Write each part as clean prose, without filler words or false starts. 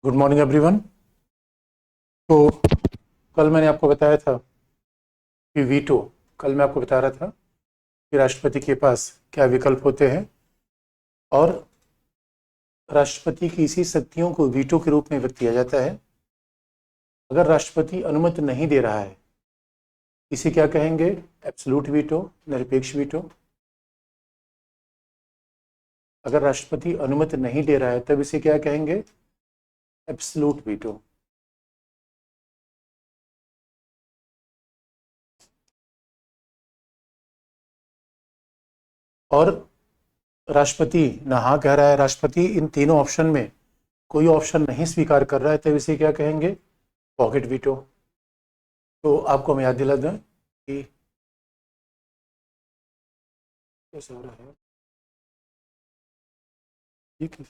Good morning everyone. तो कल मैंने आपको बताया था कि वीटो, कल मैं आपको बता रहा था कि राष्ट्रपति के पास क्या विकल्प होते हैं और राष्ट्रपति की इसी शक्तियों को वीटो के रूप में व्यक्त किया जाता है। अगर राष्ट्रपति अनुमति नहीं दे रहा है, इसे क्या कहेंगे? एब्सोल्यूट वीटो, निरपेक्ष वीटो। अगर राष्ट्रपति अनुमति नहीं दे रहा है तब इसे क्या कहेंगे? Absolute veto. और राष्ट्रपति ना हाँ कह रहा है, राष्ट्रपति इन तीनों ऑप्शन में कोई ऑप्शन नहीं स्वीकार कर रहा है, तब इसे क्या कहेंगे? Pocket veto. तो आपको मैं याद दिला दें कि कैसे हो रहा है। ठीक है।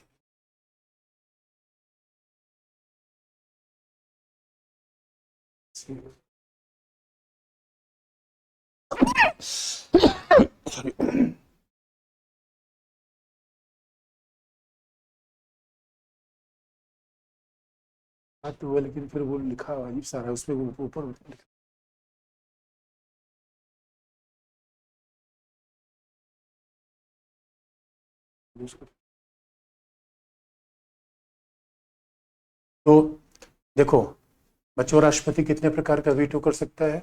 सॉरी। बात तो हुआ, लेकिन फिर वो लिखा अजीब सा रहा है उसमें, वो ऊपर तो देखो बच्चों, राष्ट्रपति कितने प्रकार का वीटो कर सकता है?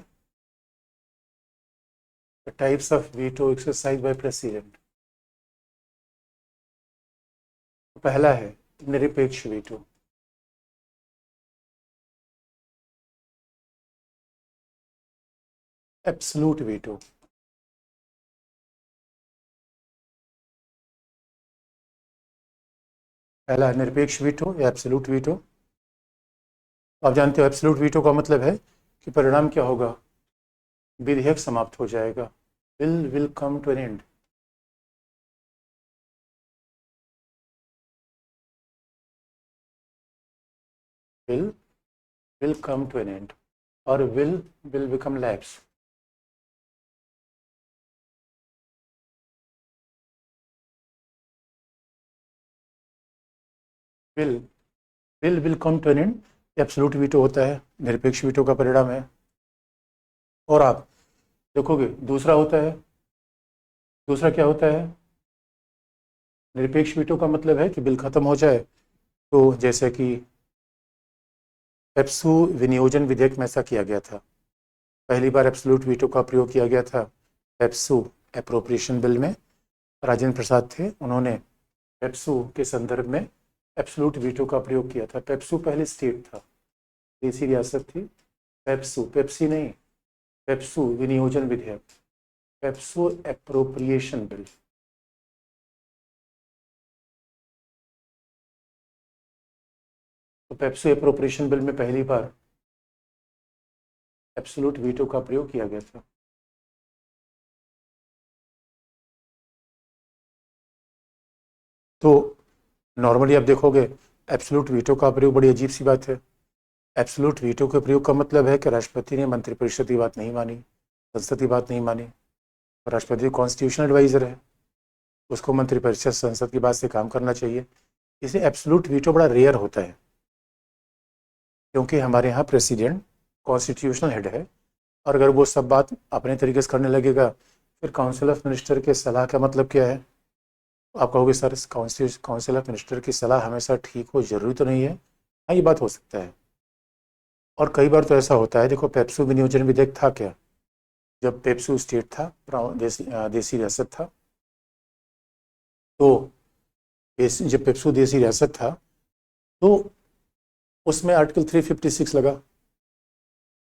Types of veto exercise by president. पहला है निरपेक्ष वीटो। Absolute veto. पहला है निरपेक्ष वीटो या एब्सोल्यूट वीटो। आप जानते हो एब्सोल्यूट वीटो का मतलब है कि परिणाम क्या होगा? विधेयक समाप्त हो जाएगा। Bill will come to an end. Bill will come to an end और will become lapse. Bill will come to an end absolute veto होता है, निरपेक्ष वीटो का परिणाम है। और आप देखोगे दूसरा होता है, दूसरा क्या होता है? निरपेक्ष वीटो का मतलब है कि बिल खत्म हो जाए। तो जैसे कि पेप्सू विनियोजन विधेयक में ऐसा किया गया था। पहली बार एब्सोल्यूट वीटो का प्रयोग किया गया था पेप्सू अप्रोप्रिएशन बिल में। राजेंद्र प्रसाद थे, उन्होंने पेप्सू के संदर्भ में एब्सोल्यूट वीटो का प्रयोग किया था। पेप्सू पहले स्टेट था, देसी रियासत थी। पेप्सू, पेप्सी नहीं, पेप्सू विनियोजन विधेयक, पेप्सू अप्रोप्रिएशन बिल। तो पेप्सू अप्रोप्रिएशन बिल में पहली बार एब्सोल्यूट वीटो का प्रयोग किया गया था। तो नॉर्मली आप देखोगे एब्सोल्यूट वीटो का प्रयोग बड़ी अजीब सी बात है। एब्सोल्यूट वीटो के प्रयोग का मतलब है कि राष्ट्रपति ने मंत्रिपरिषद की बात नहीं मानी, संसद की बात नहीं मानी। राष्ट्रपति कॉन्स्टिट्यूशनल एडवाइजर है, उसको मंत्रिपरिषद संसद की बात से काम करना चाहिए। इसलिए एब्सोल्यूट वीटो बड़ा रेयर होता है, क्योंकि हमारे यहाँ प्रेसिडेंट कॉन्स्टिट्यूशनल हेड है, और अगर वो सब बात अपने तरीके से करने लगेगा, फिर काउंसिल ऑफ मिनिस्टर के सलाह का मतलब क्या है? आप कहोगे सर काउंसिल ऑफ मिनिस्टर की सलाह हमेशा ठीक हो जरूरी तो नहीं है। हाँ, ये बात हो सकता है। और कई बार तो ऐसा होता है, देखो पेप्सू विनियोजन विधेयक था क्या? जब पेप्सू स्टेट था, देसी रियासत था, तो जब पेप्सू देसी रियासत था, तो उसमें आर्टिकल 356 लगा।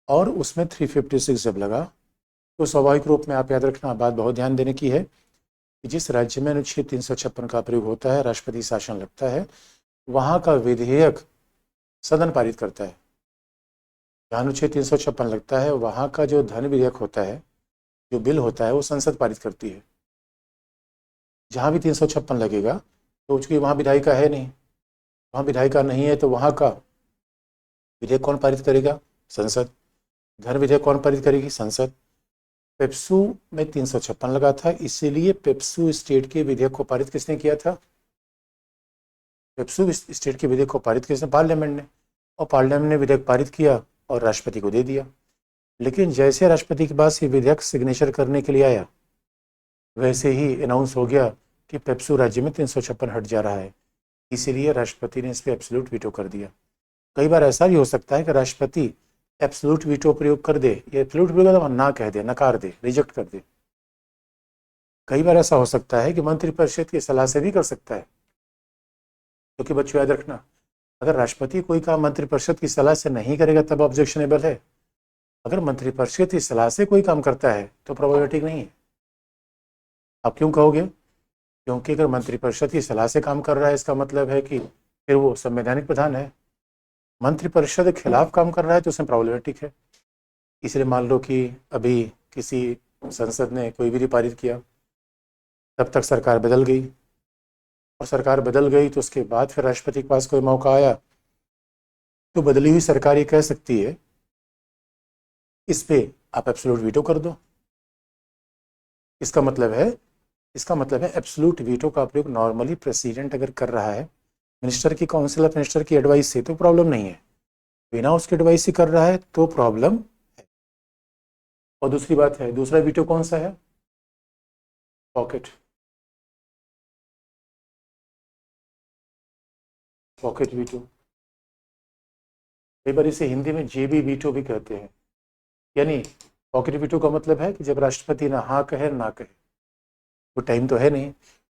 और उसमें 356 जब लगा, तो स्वाभाविक रूप में आप याद रखना, बात बहुत ध्यान देने की है कि जिस राज्य में अनुच्छेद 356 का प्रयोग होता है, राष्ट्रपति शासन लगता है, वहाँ का विधेयक सदन पारित करता है। जहाँ अनुच्छेद 356 लगता है वहाँ का जो धन विधेयक होता है, जो बिल होता है, वो संसद पारित करती है। जहाँ भी 356 लगेगा तो चूंकि वहाँ विधायिका है नहीं, वहाँ विधायिका नहीं है तो वहाँ का विधेयक कौन पारित करेगा? संसद। धन विधेयक कौन पारित करेगी? संसद। पेप्सू में 356 लगा था, इसीलिए पेप्सू स्टेट के विधेयक को पारित किसने किया था? पेप्सू स्टेट के विधेयक को पारित किसने? पार्लियामेंट ने। और पार्लियामेंट ने विधेयक पारित किया और राष्ट्रपति को दे दिया। लेकिन जैसे राष्ट्रपति के पास ये विधेयक सिग्नेचर करने के लिए आया, वैसे ही अनाउंस हो गया कि पेप्सू राज्य में 356 हट जा रहा है, इसीलिए राष्ट्रपति ने इस पर एब्सोल्यूट वीटो कर दिया। कई बार ऐसा भी हो सकता है कि राष्ट्रपति एब्सोल्यूट वीटो प्रयोग कर दे, ये एब्सोल्यूट प्रयोग ना कह दे, नकार दे, रिजेक्ट कर दे। कई बार ऐसा हो सकता है कि मंत्रिपरिषद की सलाह से भी कर सकता है, क्योंकि बच्चों याद रखना, अगर राष्ट्रपति कोई काम मंत्रिपरिषद की सलाह से नहीं करेगा तब ऑब्जेक्शनेबल है। अगर मंत्रिपरिषद की सलाह से कोई काम करता है तो प्रॉब्लमेटिक नहीं है। आप क्यों कहोगे? क्योंकि अगर मंत्रिपरिषद की सलाह से काम कर रहा है, इसका मतलब है कि फिर वो संवैधानिक प्रधान है। मंत्रिपरिषद के खिलाफ काम कर रहा है तो उसमें प्रॉब्लमेटिक है। इसलिए मान लो कि अभी किसी संसद ने कोई विधि पारित किया, तब तक सरकार बदल गई, और सरकार बदल गई तो उसके बाद फिर राष्ट्रपति के पास कोई मौका आया, तो बदली हुई सरकार ये कह सकती है इस पे आप एब्सोल्यूट वीटो कर दो। इसका मतलब है एब्सोल्यूट वीटो का प्रयोग नॉर्मली प्रेसिडेंट अगर कर रहा है मिनिस्टर की काउंसिल ऑफ मिनिस्टर की एडवाइस से तो प्रॉब्लम नहीं है, बिना उसकी एडवाइस से कर रहा है तो प्रॉब्लम है। और दूसरी बात है, दूसरा वीटो कौन सा है? Pocket pocket veto. कई बार इसे हिंदी में जेबी वीटो भी कहते हैं। यानी पॉकेट वीटो का मतलब है कि जब राष्ट्रपति ना हाँ कहे ना कहे, वो टाइम तो है नहीं।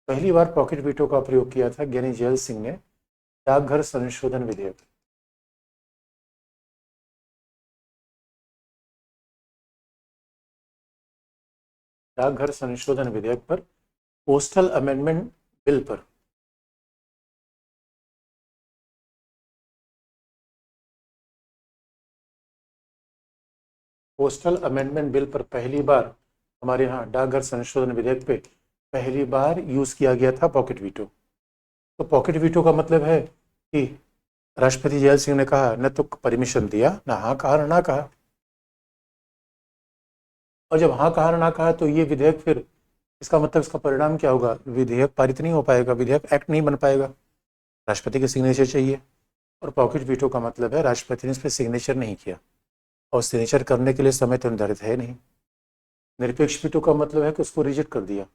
पहली बार पॉकेट वीटो का प्रयोग किया था ज्ञानी जैल सिंह ने डाकघर संशोधन विधेयक। डाकघर संशोधन विधेयक पर, पोस्टल अमेंडमेंट बिल पर। पोस्टल अमेंडमेंट बिल पर पहली बार हमारे यहाँ डाकघर संशोधन विधेयक पे पहली बार यूज किया गया था पॉकेट वीटो। तो पॉकेट वीटो का मतलब है कि राष्ट्रपति जैल सिंह ने कहा, न तो परमिशन दिया, ना हाँ कहा ना कहा। और जब हाँ कहा ना कहा तो ये विधेयक फिर, इसका मतलब इसका परिणाम क्या होगा? विधेयक पारित नहीं हो पाएगा, विधेयक एक्ट नहीं बन पाएगा, राष्ट्रपति के सिग्नेचर चाहिए। और पॉकेट वीटो का मतलब है राष्ट्रपति ने इस पर सिग्नेचर नहीं किया, और सिग्नेचर करने के लिए समय तो निर्धारित है नहीं। निरपेक्ष वीटो का मतलब है कि उसको रिजेक्ट कर दिया।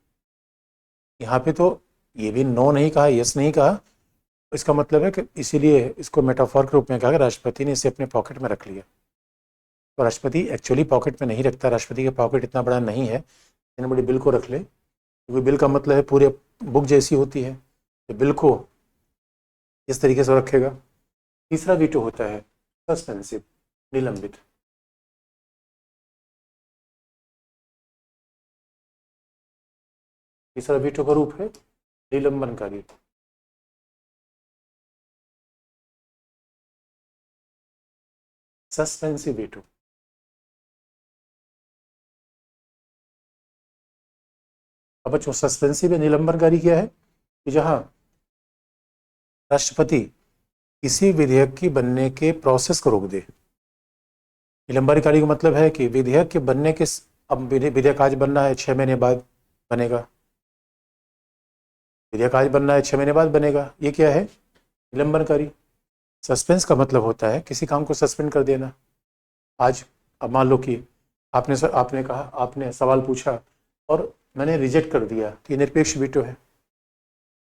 यहाँ पे तो ये भी नो नहीं कहा, यस नहीं कहा, इसका मतलब है कि इसीलिए इसको मेटाफोर के रूप में कहा कि राष्ट्रपति ने इसे अपने पॉकेट में रख लिया। तो राष्ट्रपति एक्चुअली पॉकेट में नहीं रखता, राष्ट्रपति का पॉकेट इतना बड़ा नहीं है इतने बड़े बिल को रख ले, क्योंकि बिल का मतलब है पूरे बुक जैसी होती है, तो बिल को इस तरीके से रखेगा। तीसरा वीटो होता है सस्पेंसिव, निलंबित। तीसरा वीटो का रूप है निलंबनकारी। Suspensive veto. अब बच्चों सस्पेंसिव या निलंबनकारी क्या है? कि जहां राष्ट्रपति किसी विधेयक की बनने के प्रोसेस को रोक दे। निलंबनकारी का मतलब है कि विधेयक के बनने के, अब विधेयक आज बनना है 6 महीने बाद बनेगा, विधेयक आज बनना है 6 महीने बाद बनेगा, ये क्या है? निलंबनकारी। सस्पेंस का मतलब होता है किसी काम को सस्पेंड कर देना। आज अब मान लो कि आपने कहा, आपने सवाल पूछा और मैंने रिजेक्ट कर दिया, तो ये निरपेक्ष वीटो है।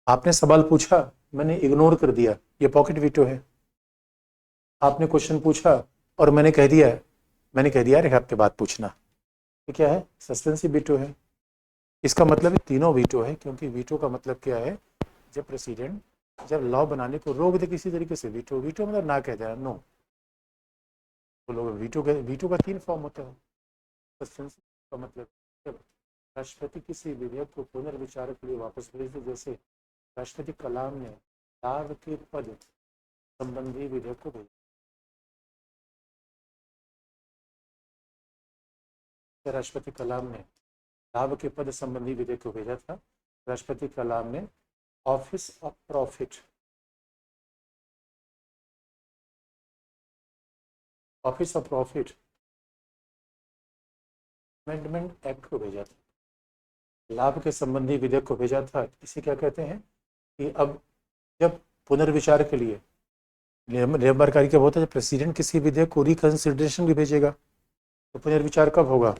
आपने सवाल पूछा, मैंने इग्नोर कर दिया, ये पॉकेट वीटो है। आपने क्वेश्चन पूछा और मैंने कह दिया अरे हफ्ते बाद पूछना, ये क्या है? सस्पेंसिव वीटो है। इसका मतलब है तीनों वीटो है, क्योंकि वीटो का मतलब क्या है? जब प्रेसिडेंट जब लॉ बनाने को रोक दे किसी तरीके से, वीटो। वीटो मतलब ना कह देना, नो। तो लोग वीटो का 3 फॉर्म होता है। सस्पेंसिव का मतलब जब राष्ट्रपति किसी विधेयक को पुनर्विचार के लिए वापस भेज दे, जैसे राष्ट्रपति कलाम ने दाग के पद संबंधी विधेयक को भेजा। राष्ट्रपति कलाम ने लाभ के पद संबंधी विधेयक को भेजा था। राष्ट्रपति कलाम ने office of profit amendment act को भेजा था। लाभ के संबंधी विधेयक को भेजा था। इसे क्या कहते हैं कि अब जब पुनर्विचार के लिए नियमनकारी क्या होता है, जब प्रेसिडेंट किसी विधेयक को रिकंसिडरेशन भी भेजेगा तो पुनर्विचार कब होगा,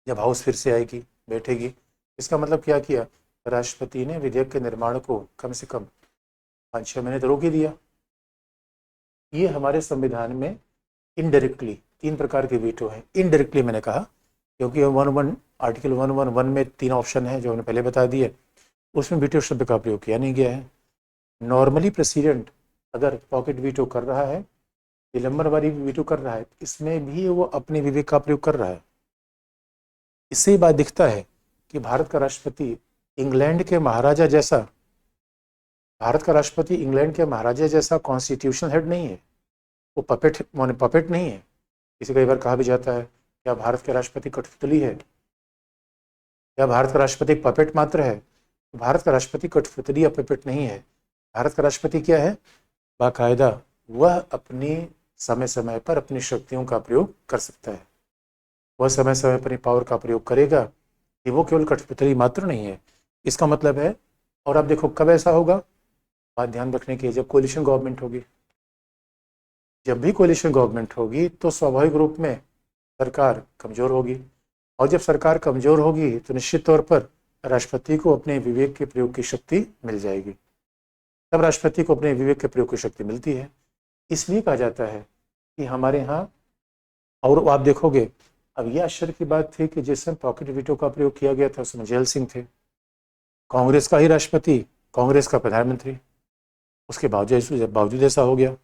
जब हाउस फिर से आएगी, बैठेगी। इसका मतलब क्या किया, राष्ट्रपति ने विधेयक के निर्माण को कम से कम 5-6 महीने तो रोक ही दिया। ये हमारे संविधान में इनडायरेक्टली 3 प्रकार के वीटो हैं। इनडायरेक्टली मैंने कहा क्योंकि आर्टिकल 111 में 3 ऑप्शन है जो हमने पहले बता दिए, उसमें वीटो शब्द का प्रयोग किया नहीं गया है। नॉर्मली प्रेसिडेंट अगर पॉकेट वीटो कर रहा है, निलंबनवादी वीटो कर रहा है, इसमें भी वो अपने विवेक का प्रयोग कर रहा है। इससे ही बात दिखता है कि भारत का राष्ट्रपति इंग्लैंड के महाराजा जैसा कॉन्स्टिट्यूशनल हेड नहीं है। वो पपेट नहीं है। इसे कई बार कहा भी जाता है क्या भारत के राष्ट्रपति कठपुतली है, क्या भारत का राष्ट्रपति पपेट मात्र है। भारत का राष्ट्रपति कठपुतली या पपेट नहीं है। भारत का राष्ट्रपति क्या है, बाकायदा वह अपनी समय समय पर अपनी शक्तियों का प्रयोग कर सकता है। वह समय समय पर पावर का प्रयोग करेगा कि वो केवल कठपुतली मात्र नहीं है। इसका मतलब है, और अब देखो कब ऐसा होगा, बात ध्यान रखने की, जब कोलिशन गवर्नमेंट होगी। जब भी कोलिशन गवर्नमेंट होगी तो स्वाभाविक रूप में सरकार कमजोर होगी, और जब सरकार कमजोर होगी तो निश्चित तौर पर राष्ट्रपति को अपने विवेक के प्रयोग की शक्ति मिल जाएगी। तब राष्ट्रपति को अपने विवेक के प्रयोग की शक्ति मिलती है। इसलिए कहा जाता है कि हमारे यहाँ, और आप देखोगे अब यह आश्चर्य की बात थी कि जिस समय पॉकेट वीटो का प्रयोग किया गया था उसमें जेल सिंह थे, कांग्रेस का ही राष्ट्रपति, कांग्रेस का प्रधानमंत्री। उसके बावजूद ऐसा हो गया।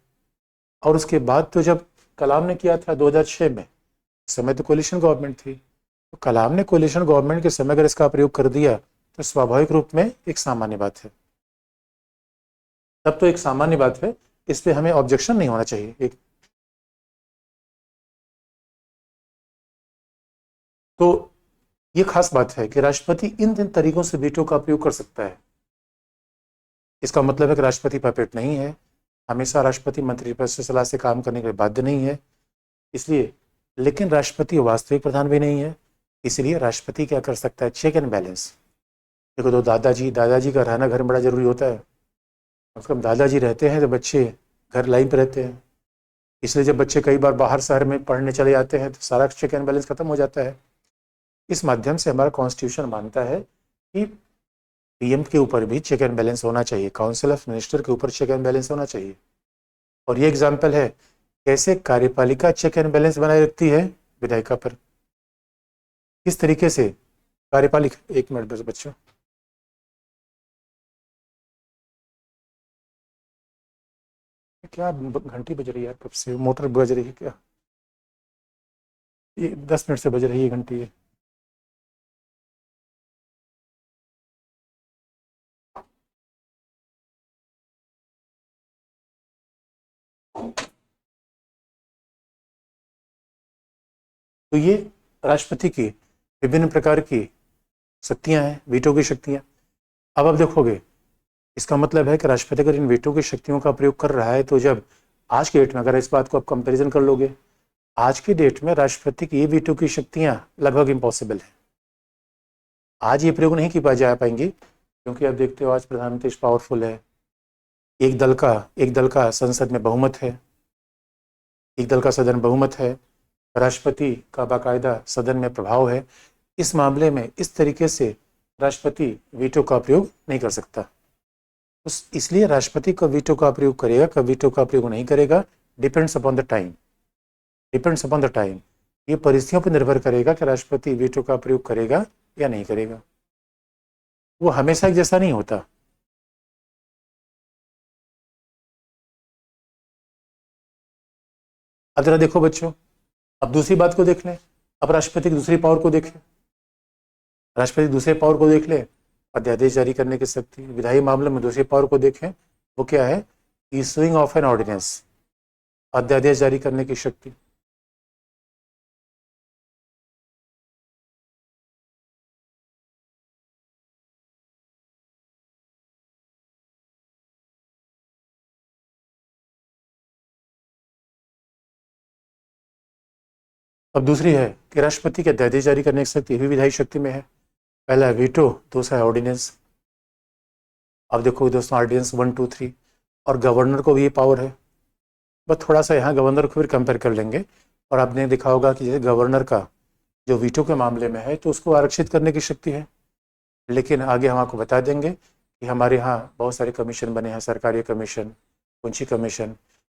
और उसके बाद तो जब कलाम ने किया था 2006 में, उस समय तो कोलिशन गवर्नमेंट थी, तो कलाम ने कोलिशन गवर्नमेंट के समय अगर इसका प्रयोग कर दिया तो स्वाभाविक रूप में एक सामान्य बात है। तब तो एक सामान्य बात है, इस पर हमें ऑब्जेक्शन नहीं होना चाहिए। तो ये खास बात है कि राष्ट्रपति इन तरीकों से वीटो का प्रयोग कर सकता है। इसका मतलब है कि राष्ट्रपति पपेट नहीं है, हमेशा राष्ट्रपति मंत्रिपरिषद से सलाह से काम करने के लिए बाध्य नहीं है। इसलिए, लेकिन राष्ट्रपति वास्तविक प्रधान भी नहीं है, इसलिए राष्ट्रपति क्या कर सकता है, चेक एंड बैलेंस। देखो तो दादाजी का रहना घर में बड़ा जरूरी होता है। कम से कम दादाजी रहते हैं तो बच्चे घर लाइन पर रहते हैं। इसलिए जब बच्चे कई बार बाहर शहर में पढ़ने चले जाते हैं तो सारा चेक एंड बैलेंस खत्म हो जाता है। इस माध्यम से हमारा कॉन्स्टिट्यूशन मानता है कि पीएम के ऊपर भी चेक एंड बैलेंस होना चाहिए, काउंसिल ऑफ मिनिस्टर के ऊपर चेक एंड बैलेंस होना चाहिए। और ये एग्जाम्पल है कैसे कार्यपालिका चेक एंड बैलेंस बनाए रखती है विधायिका पर। किस तरीके से कार्यपालिका, 1 मिनट बस बच्चों, क्या घंटी बज रही है कब से, मोटर बज रही है क्या, ये 10 मिनट से बज रही है घंटी है। तो ये राष्ट्रपति की विभिन्न प्रकार की शक्तियां हैं, वीटो की शक्तियां। अब आप देखोगे इसका मतलब है कि राष्ट्रपति अगर इन वीटो की शक्तियों का प्रयोग कर रहा है, तो जब आज के डेट में अगर इस बात को आप कंपैरिजन कर लोगे, आज की डेट में राष्ट्रपति की ये वीटो की शक्तियां लगभग इम्पॉसिबल है। आज ये प्रयोग नहीं की जा पाएंगी क्योंकि आप देखते हो आज प्रधानमंत्री पावरफुल है, एक दल का संसद में बहुमत है, एक दल का सदन बहुमत है, राष्ट्रपति का बाकायदा सदन में प्रभाव है। इस मामले में इस तरीके से राष्ट्रपति वीटो का प्रयोग नहीं कर सकता। इसलिए राष्ट्रपति कब वीटो का प्रयोग करेगा, कब वीटो का प्रयोग नहीं करेगा, डिपेंड्स अपॉन द टाइम। ये परिस्थितियों पर निर्भर करेगा कि राष्ट्रपति वीटो का प्रयोग करेगा या नहीं करेगा। वो हमेशा एक जैसा नहीं होता। अब जरा देखो बच्चों, अब दूसरी बात को देख लें। अब राष्ट्रपति की दूसरी पावर को देखें। राष्ट्रपति दूसरे पावर को देख ले, अध्यादेश जारी करने की शक्ति। विधायी मामले में दूसरी पावर को देखें, वो क्या है, इशूइंग ऑफ एन ऑर्डिनेंस, अध्यादेश जारी करने की शक्ति। अब दूसरी है कि राष्ट्रपति के अध्यादेश जारी करने की शक्ति भी विधायी शक्ति में है। पहला है वीटो, दूसरा है ऑर्डिनेंस। अब देखो दोस्तों, ऑर्डिनेंस 1, 2, 3 और गवर्नर को भी ये पावर है। बस थोड़ा सा यहाँ गवर्नर को फिर कंपेयर कर लेंगे और आपने देखा होगा कि जैसे गवर्नर का जो वीटो के मामले में है तो उसको आरक्षित करने की शक्ति है, लेकिन आगे हम आपको बता देंगे कि हमारे यहाँ बहुत सारे कमीशन बने हैं, सरकारी कमीशन, पूंजी कमीशन।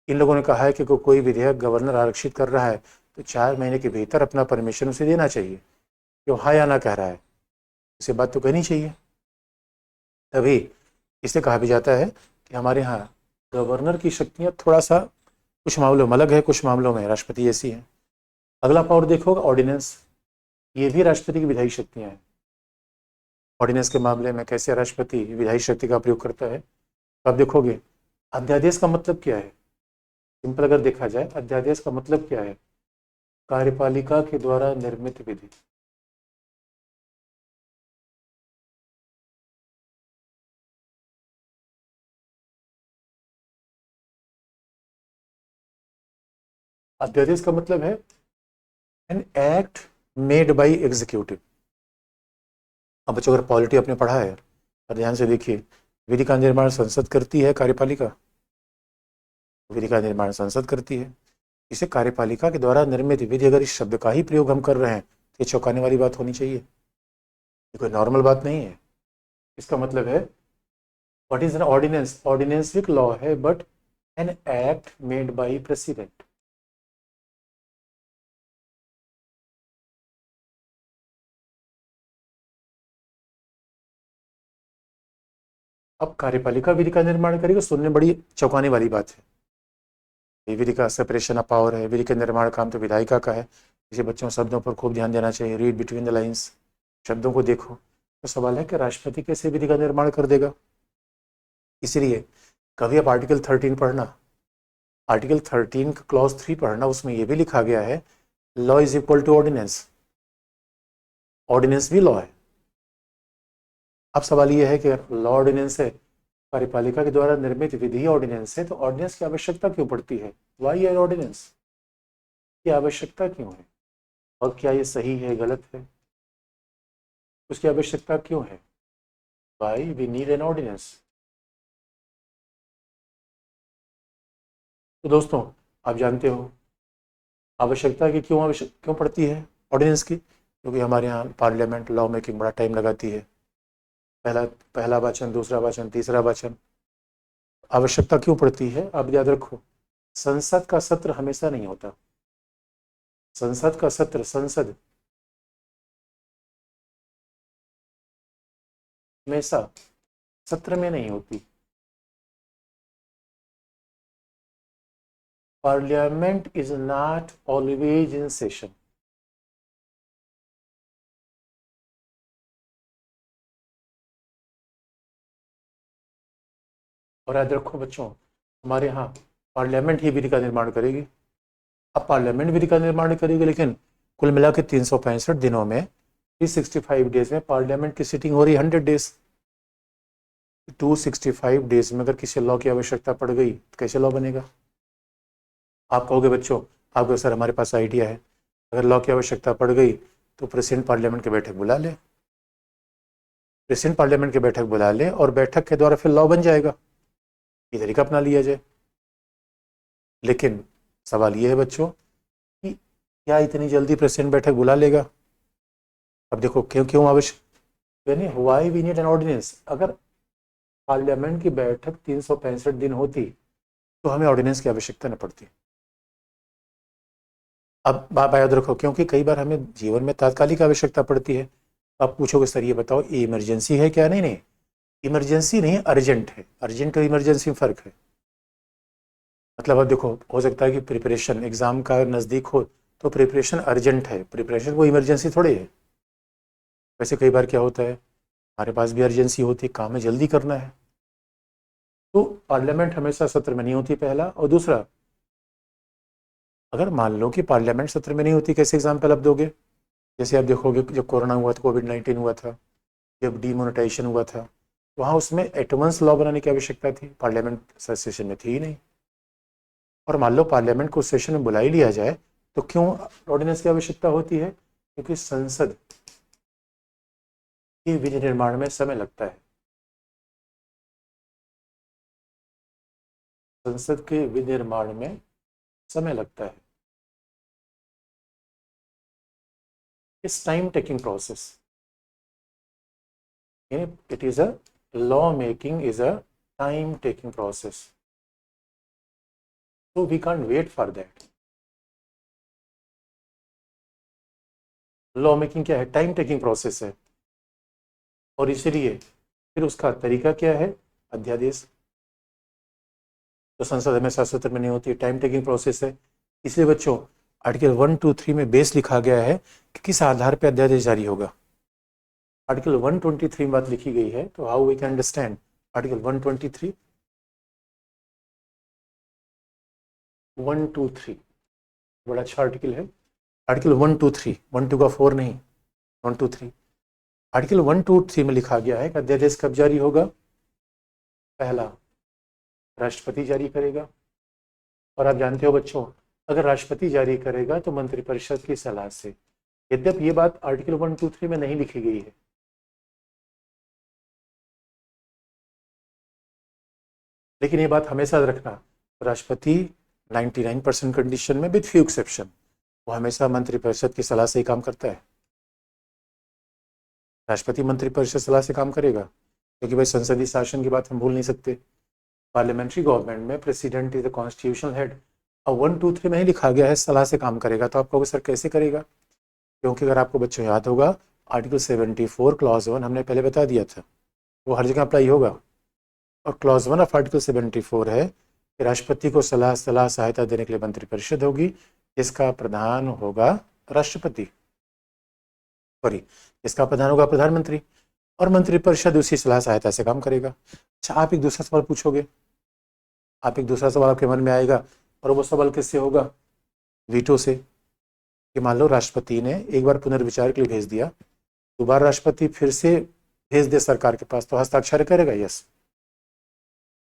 इन लोगों ने कहा है कि कोई विधेयक गवर्नर आरक्षित कर रहा है तो 4 महीने के भीतर अपना परमिशन उसे देना चाहिए कि वो हाँ या ना कह रहा है, उसे बात तो कहनी चाहिए। तभी इसे कहा भी जाता है कि हमारे यहाँ गवर्नर की शक्तियाँ थोड़ा सा कुछ मामलों में अलग है, कुछ मामलों में राष्ट्रपति जैसी हैं। अगला पावर देखो ऑर्डिनेंस, ये भी राष्ट्रपति की विधायी शक्तियाँ हैं। ऑर्डिनेंस के मामले में कैसे राष्ट्रपति विधायी शक्ति का प्रयोग करता है तो आप देखोगे अध्यादेश का मतलब क्या है। सिंपल अगर देखा जाए, अध्यादेश का मतलब क्या है? कार्यपालिका के द्वारा निर्मित विधि। अध्यादेश का मतलब है N act made bye executive. अब बच्चों अगर पॉलिटी आपने पढ़ा है और ध्यान से देखिए, विधि का निर्माण संसद करती है, कार्यपालिका विधि का निर्माण संसद करती है। इसे कार्यपालिका के द्वारा निर्मित विधि, अगर इस शब्द का ही प्रयोग हम कर रहे हैं तो ये चौंकाने वाली बात होनी चाहिए, ये कोई नॉर्मल बात नहीं है। इसका मतलब है what is an ordinance? Ordinance एक लॉ है but an act made by president. अब कार्यपालिका विधि का निर्माण करेगी, सुनने बड़ी चौंकाने वाली बात है। ये विधि का सेपरेशन ऑफ पावर है, विधि के निर्माण काम तो विधायिका का है। इसे बच्चों शब्दों पर खूब ध्यान देना चाहिए, रीड बिटवीन द लाइंस, शब्दों को देखो। तो सवाल है कि राष्ट्रपति कैसे विधि का निर्माण कर देगा? इसलिए कभी आप आर्टिकल 13 पढ़ना, आर्टिकल 13 का क्लॉज 3 पढ़ना, उसमें यह भी लिखा गया है law is equal to ordinance, ordinance भी लॉ है। अब सवाल यह है कि लॉ ऑर्डिनेंस है, कार्यपालिका के द्वारा निर्मित विधि ऑर्डिनेंस है, तो ऑर्डिनेंस की आवश्यकता क्यों पड़ती है? वाई है ऑर्डिनेंस की आवश्यकता क्यों है? और क्या ये सही है, गलत है? उसकी आवश्यकता क्यों है? Why we need an ordinance. तो दोस्तों आप जानते हो आवश्यकता की क्यों पड़ती है ऑर्डिनेंस की? क्योंकि हमारे यहाँ पार्लियामेंट लॉ मेकिंग बड़ा टाइम लगाती है, पहला पहला वाचन, दूसरा वाचन, तीसरा वाचन। आवश्यकता क्यों पड़ती है? आप याद रखो, संसद का सत्र हमेशा नहीं होता। संसद का सत्र, संसद हमेशा सत्र में नहीं होती। Parliament is not always in session. और याद रखो बच्चों, हमारे यहाँ पार्लियामेंट ही विधि का निर्माण करेगी। अब पार्लियामेंट विधि का निर्माण करेगी, लेकिन कुल मिला के 365 दिनों में 365 डेज में पार्लियामेंट की सिटिंग हो रही है 100 डेज। 265 डेज में अगर किसी लॉ की आवश्यकता पड़ गई तो कैसे लॉ बनेगा? आप कहोगे बच्चों, आपको सर हमारे पास आइडिया है, अगर लॉ की आवश्यकता पड़ गई तो प्रेसिडेंट पार्लियामेंट की बैठक बुला ले, प्रेसिडेंट पार्लियामेंट की बैठक बुला ले और बैठक के द्वारा फिर लॉ बन जाएगा, ये तरीका अपना लिया जाए। लेकिन सवाल ये है बच्चों कि क्या इतनी जल्दी प्रेसिडेंट बैठक बुला लेगा? अब देखो क्यों क्यों आवश्यक, यानी why we need an ordinance. अगर पार्लियामेंट की बैठक 365 दिन होती तो हमें ऑर्डिनेंस की आवश्यकता न पड़ती। अब बात याद रखो, क्योंकि कई बार हमें जीवन में तात्कालिक आवश्यकता पड़ती है। आप पूछोगे सर ये बताओ ये इमरजेंसी है क्या? नहीं नहीं, इमरजेंसी नहीं, अर्जेंट है। अर्जेंट और इमरजेंसी में फर्क है। मतलब अब देखो, हो सकता है कि प्रिपरेशन एग्जाम का नज़दीक हो तो प्रिपरेशन अर्जेंट है, प्रिपरेशन वो इमरजेंसी थोड़ी है। वैसे कई बार क्या होता है, हमारे पास भी अर्जेंसी होती है, काम में जल्दी करना है, तो पार्लियामेंट हमेशा सत्र में नहीं होती, पहला। और दूसरा, अगर मान लो कि पार्लियामेंट सत्र में नहीं होती, कैसे एग्जाम्पल आप दोगे? जैसे आप देखोगे जब कोरोना हुआ था, कोविड-19 हुआ था, जब डीमोनेटाइजेशन हुआ था, वहाँ उसमें एटमस लॉ बनाने की आवश्यकता थी, पार्लियामेंट सेशन में थी ही नहीं। और मान लो पार्लियामेंट को सेशन में बुला ही लिया जाए तो क्यों ऑर्डिनेंस की आवश्यकता होती है? क्योंकि संसद के विनिर्माण में समय लगता है। संसद के विनिर्माण में समय लगता है। It's time taking process. It is a law making is a time taking process, so we can't wait for that. Law making क्या है? टाइम टेकिंग प्रोसेस है, और इसलिए फिर उसका तरीका क्या है? अध्यादेश। तो संसद हमेशा सत्र में नहीं होती, टाइम टेकिंग प्रोसेस है। इसलिए बच्चों आर्टिकल 123 में बेस लिखा गया है कि किस आधार पर अध्यादेश जारी होगा। आर्टिकल 123 में बात लिखी गई है, तो how we can understand article 123? 123 बड़ा अच्छा आर्टिकल है। आर्टिकल 123, 1 2 का 4 नहीं, 123। आर्टिकल 123 में लिखा गया है कि अध्यादेश कब जारी होगा? पहला, राष्ट्रपति जारी करेगा। और आप जानते हो बच्चों, अगर राष्ट्रपति जारी करेगा तो मंत्रिपरिषद की सलाह से। यद्यपि ये बात आर्टिकल 123 में नहीं लिखी गई है, लेकिन ये बात हमेशा रखना, राष्ट्रपति 99% कंडीशन में विद फ्यू एक्सेप्शन वो हमेशा मंत्रिपरिषद की सलाह से ही काम करता है। राष्ट्रपति मंत्रिपरिषद सलाह से काम करेगा, क्योंकि भाई संसदीय शासन की बात हम भूल नहीं सकते। पार्लियामेंट्री गवर्नमेंट में president is the constitutional head. अब 123 में ही लिखा गया है सलाह से काम करेगा, तो आप कहोगे सर कैसे करेगा? क्योंकि अगर आपको बच्चों याद होगा, आर्टिकल 74 क्लॉज 1 हमने पहले बता दिया था, वो हर जगह अप्लाई होगा। और क्लॉज 1 ऑफ आर्टिकल 74 है कि राष्ट्रपति को सलाह सहायता देने के लिए मंत्रिपरिषद होगी, जिसका प्रधान होगा राष्ट्रपति, सॉरी, इसका प्रधान होगा प्रधानमंत्री, और मंत्रिपरिषद उसी सलाह सहायता से काम करेगा। अच्छा, आप एक दूसरा सवाल पूछोगे, आप एक दूसरा सवाल आपके मन में आएगा, और वो सवाल किससे होगा? वीटो से। कि मान लो राष्ट्रपति ने एक बार पुनर्विचार के लिए भेज दिया, दोबारा राष्ट्रपति फिर से भेज दे सरकार के पास, तो हस्ताक्षर करेगा? यस।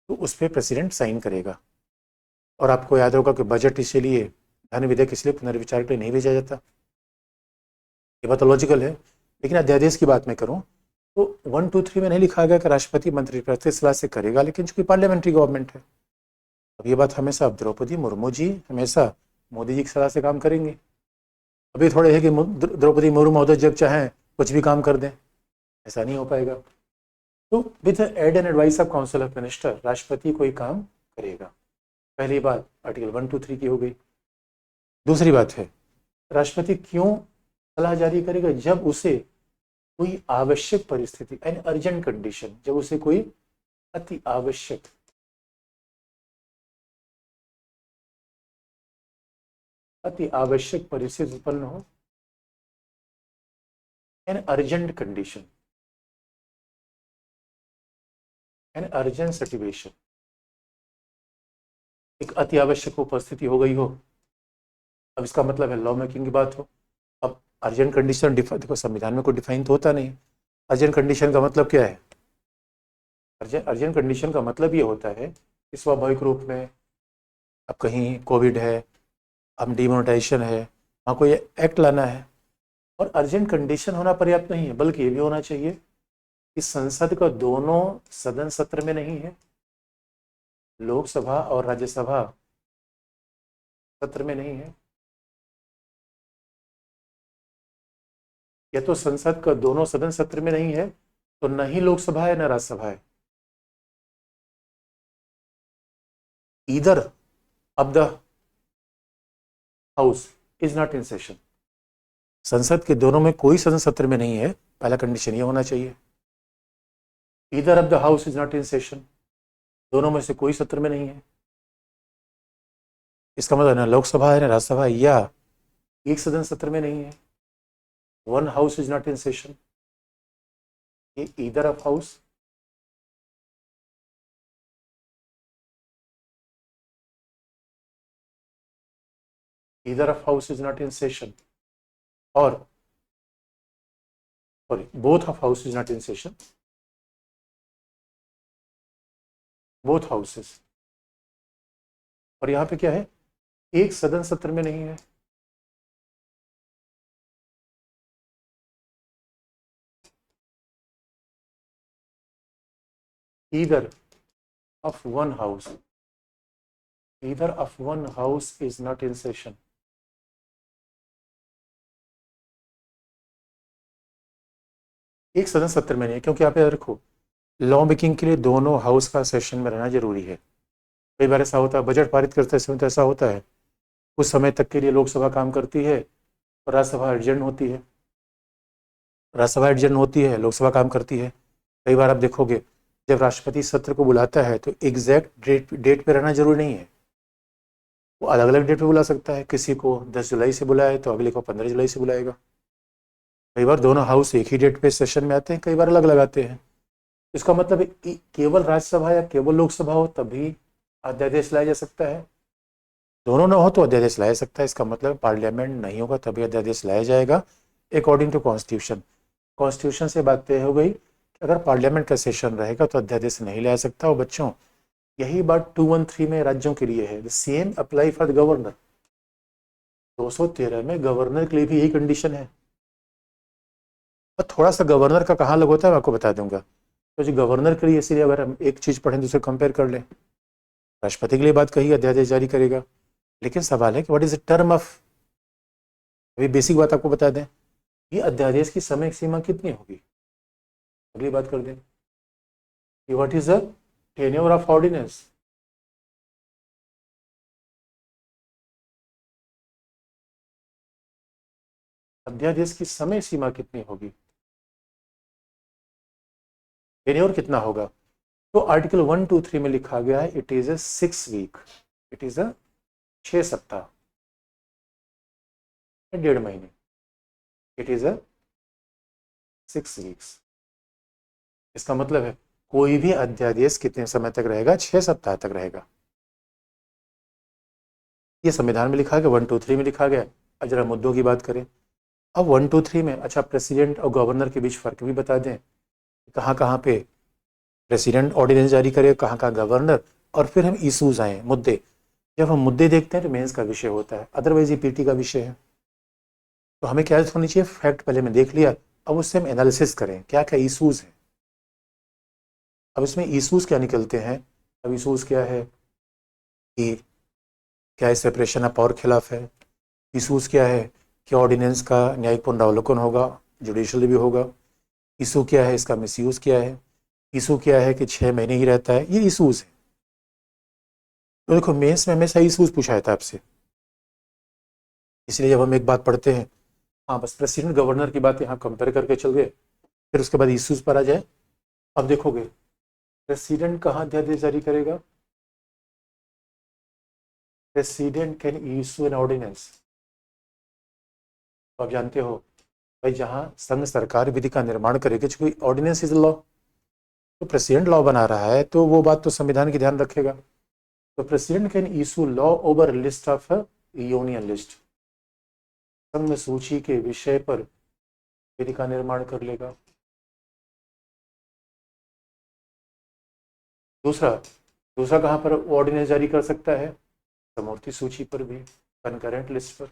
तो उस पर प्रेसिडेंट साइन करेगा। और आपको याद होगा कि बजट इसलिए, धन विधेयक इसलिए पुनर्विचार के लिए नहीं भेजा जाता। ये बात लॉजिकल है। लेकिन अध्यादेश की बात मैं करूं तो 123 में नहीं लिखा गया कि राष्ट्रपति मंत्रिपरिषद की सलाह से करेगा, लेकिन चूंकि पार्लियामेंट्री गवर्नमेंट है, अब ये बात हमेशा, अब द्रौपदी मुर्मू जी हमेशा मोदी जी की सलाह से काम करेंगे। अभी थोड़े है कि द्रौपदी मुर्मू महोदय जब चाहें कुछ भी काम कर दें, ऐसा नहीं हो पाएगा। तो with aid and advice of council of minister राष्ट्रपति कोई काम करेगा। पहली बात आर्टिकल 123 की हो गई। दूसरी बात है, राष्ट्रपति क्यों सलाह जारी करेगा? जब उसे कोई आवश्यक परिस्थिति, एन अर्जेंट कंडीशन, जब उसे कोई अति आवश्यक परिस्थिति उत्पन्न हो, an urgent condition, an urgent situation, एक अति आवश्यक उपस्थिति हो गई हो। अब इसका मतलब है लॉ मेकिंग की बात हो। अब अर्जेंट कंडीशन देखो, संविधान में कोई डिफाइन तो होता नहीं। अर्जेंट कंडीशन का मतलब क्या है? अर्जेंट कंडीशन का मतलब ये होता है कि स्वाभाविक रूप में, अब कहीं कोविड है, अब डिमोनेटाइजेशन है, वहाँ कोई एक्ट लाना है, और अर्जेंट कंडीशन होना पर्याप्त नहीं है, बल्कि ये भी होना चाहिए कि संसद का दोनों सदन सत्र में नहीं है, लोकसभा और राज्यसभा सत्र में नहीं है, या तो संसद का दोनों सदन सत्र में नहीं है, तो न ही लोकसभा है न राज्यसभा है। Either of the house is not in session. संसद के दोनों में कोई सदन सत्र में नहीं है, पहला कंडीशन ये होना चाहिए। Either of the house is not in session, दोनों में से कोई सत्र में नहीं है। इसका मतलब न लोकसभा है न राज्यसभा है, या एक सदन सत्र में नहीं है, one house is not in session. ये either of house, either of house is not in session, और sorry, both of house is not in session, both houses. और यहाँ पे क्या है? एक सदन सत्र में नहीं है, either of one house is not in session. एक सदन सत्र में नहीं, क्योंकि आप याद रखो लॉ मेकिंग के लिए दोनों हाउस का सेशन में रहना जरूरी है। कई बार ऐसा होता है बजट पारित करते समय तो ऐसा होता है कुछ समय तक के लिए लोकसभा काम करती है और राज्यसभा एडजर्न होती है, लोकसभा काम करती है। कई बार आप देखोगे जब राष्ट्रपति सत्र को बुलाता है तो एग्जैक्ट डेट पे रहना जरूरी नहीं है, वो अलग अलग डेट पे बुला सकता है। किसी को 10 जुलाई से बुलाए तो अगले को 15 जुलाई से बुलाएगा। कई बार दोनों हाउस एक ही डेट पे सेशन में आते हैं, कई बार अलग लगाते हैं। इसका मतलब केवल राज्यसभा या केवल लोकसभा हो तभी अध्यादेश लाया जा सकता है, दोनों ना हो तो अध्यादेश लाया सकता है। इसका मतलब पार्लियामेंट नहीं होगा तभी अध्यादेश लाया जाएगा अकॉर्डिंग टू कॉन्स्टिट्यूशन। कॉन्स्टिट्यूशन से बात तय हो गई कि अगर पार्लियामेंट का सेशन रहेगा तो अध्यादेश नहीं लाया सकता। और बच्चों यही बात 213 में राज्यों के लिए है, the same apply for the governor. 213 में गवर्नर के लिए भी यही कंडीशन है। और थोड़ा सा गवर्नर का कहाँ लग होता है मैं आपको बता दूंगा। तो जो गवर्नर के लिए, इसलिए अगर हम एक चीज पढ़ें दूसरे कंपेयर कर लें, राष्ट्रपति के लिए बात कही अध्यादेश जारी करेगा, लेकिन सवाल है कि what is the term of, अभी बेसिक बात आपको बता दें, ये अध्यादेश की समय सीमा कितनी होगी, अगली बात कर दें कि what is the tenure of ordinance. अध्यादेश की समय सीमा कितनी होगी, टेन्योर कितना होगा। तो आर्टिकल 123 में लिखा गया है it is a 6 week, it is a 6 सप्ताह, 1.5 महीने, इट इज अ 6 वीक्स। इसका मतलब है कोई भी अध्यादेश कितने समय तक रहेगा, 6 सप्ताह तक रहेगा। ये संविधान में लिखा गया, 123 में लिखा गया। अब जरा मुद्दों की बात करें। अब 123 में अच्छा प्रेसिडेंट और गवर्नर के बीच फर्क भी बता दें, कहाँ कहाँ पे प्रेसिडेंट ऑर्डिनेंस जारी करे, कहाँ कहाँ गवर्नर, और फिर हम इशूज आए, मुद्दे। जब हम मुद्दे देखते हैं तो मेंस का विषय होता है, अदरवाइज ये पीटी का विषय है। तो हमें क्या होनी चाहिए, फैक्ट पहले मैं देख लिया, अब उससे हम एनालिसिस करें क्या क्या इशूज हैं। अब इसमें इशूज क्या निकलते हैं। अब इशूज क्या है कि क्या सेपरेशन ऑफ पावर खिलाफ है, इशूज क्या है कि ऑर्डिनेंस का न्यायिक पुनरावलोकन होगा, जुडिशियल रिव्यू होगा, इशू क्या है इसका मिसयूज क्या है, इशू क्या है कि 6 महीने ही रहता है, ये इशूज है। तो देखो मेंस में हमेशा इशूज पूछा जाता है आपसे, इसलिए जब हम एक बात पढ़ते हैं, हाँ बस प्रेसिडेंट गवर्नर की बात यहाँ कंपेयर करके चल गए, फिर उसके बाद इशूज पर आ जाए। अब देखोगे प्रेसिडेंट कहाँ अध्यादेश जारी करेगा, president can issue an ordinance. तो आप जानते हो भाई जहाँ संघ सरकार विधि का निर्माण करेगी, कोई ऑर्डिनेंस इज लॉ, तो प्रेसिडेंट लॉ बना रहा है तो वो बात तो संविधान की ध्यान रखेगा। तो president can issue law over list of union list, संघ सूची के विषय पर विधि का निर्माण कर लेगा। दूसरा दूसरा कहाँ पर ऑर्डिनेंस जारी कर सकता है, समवर्ती सूची पर भी, कनकरेंट लिस्ट पर।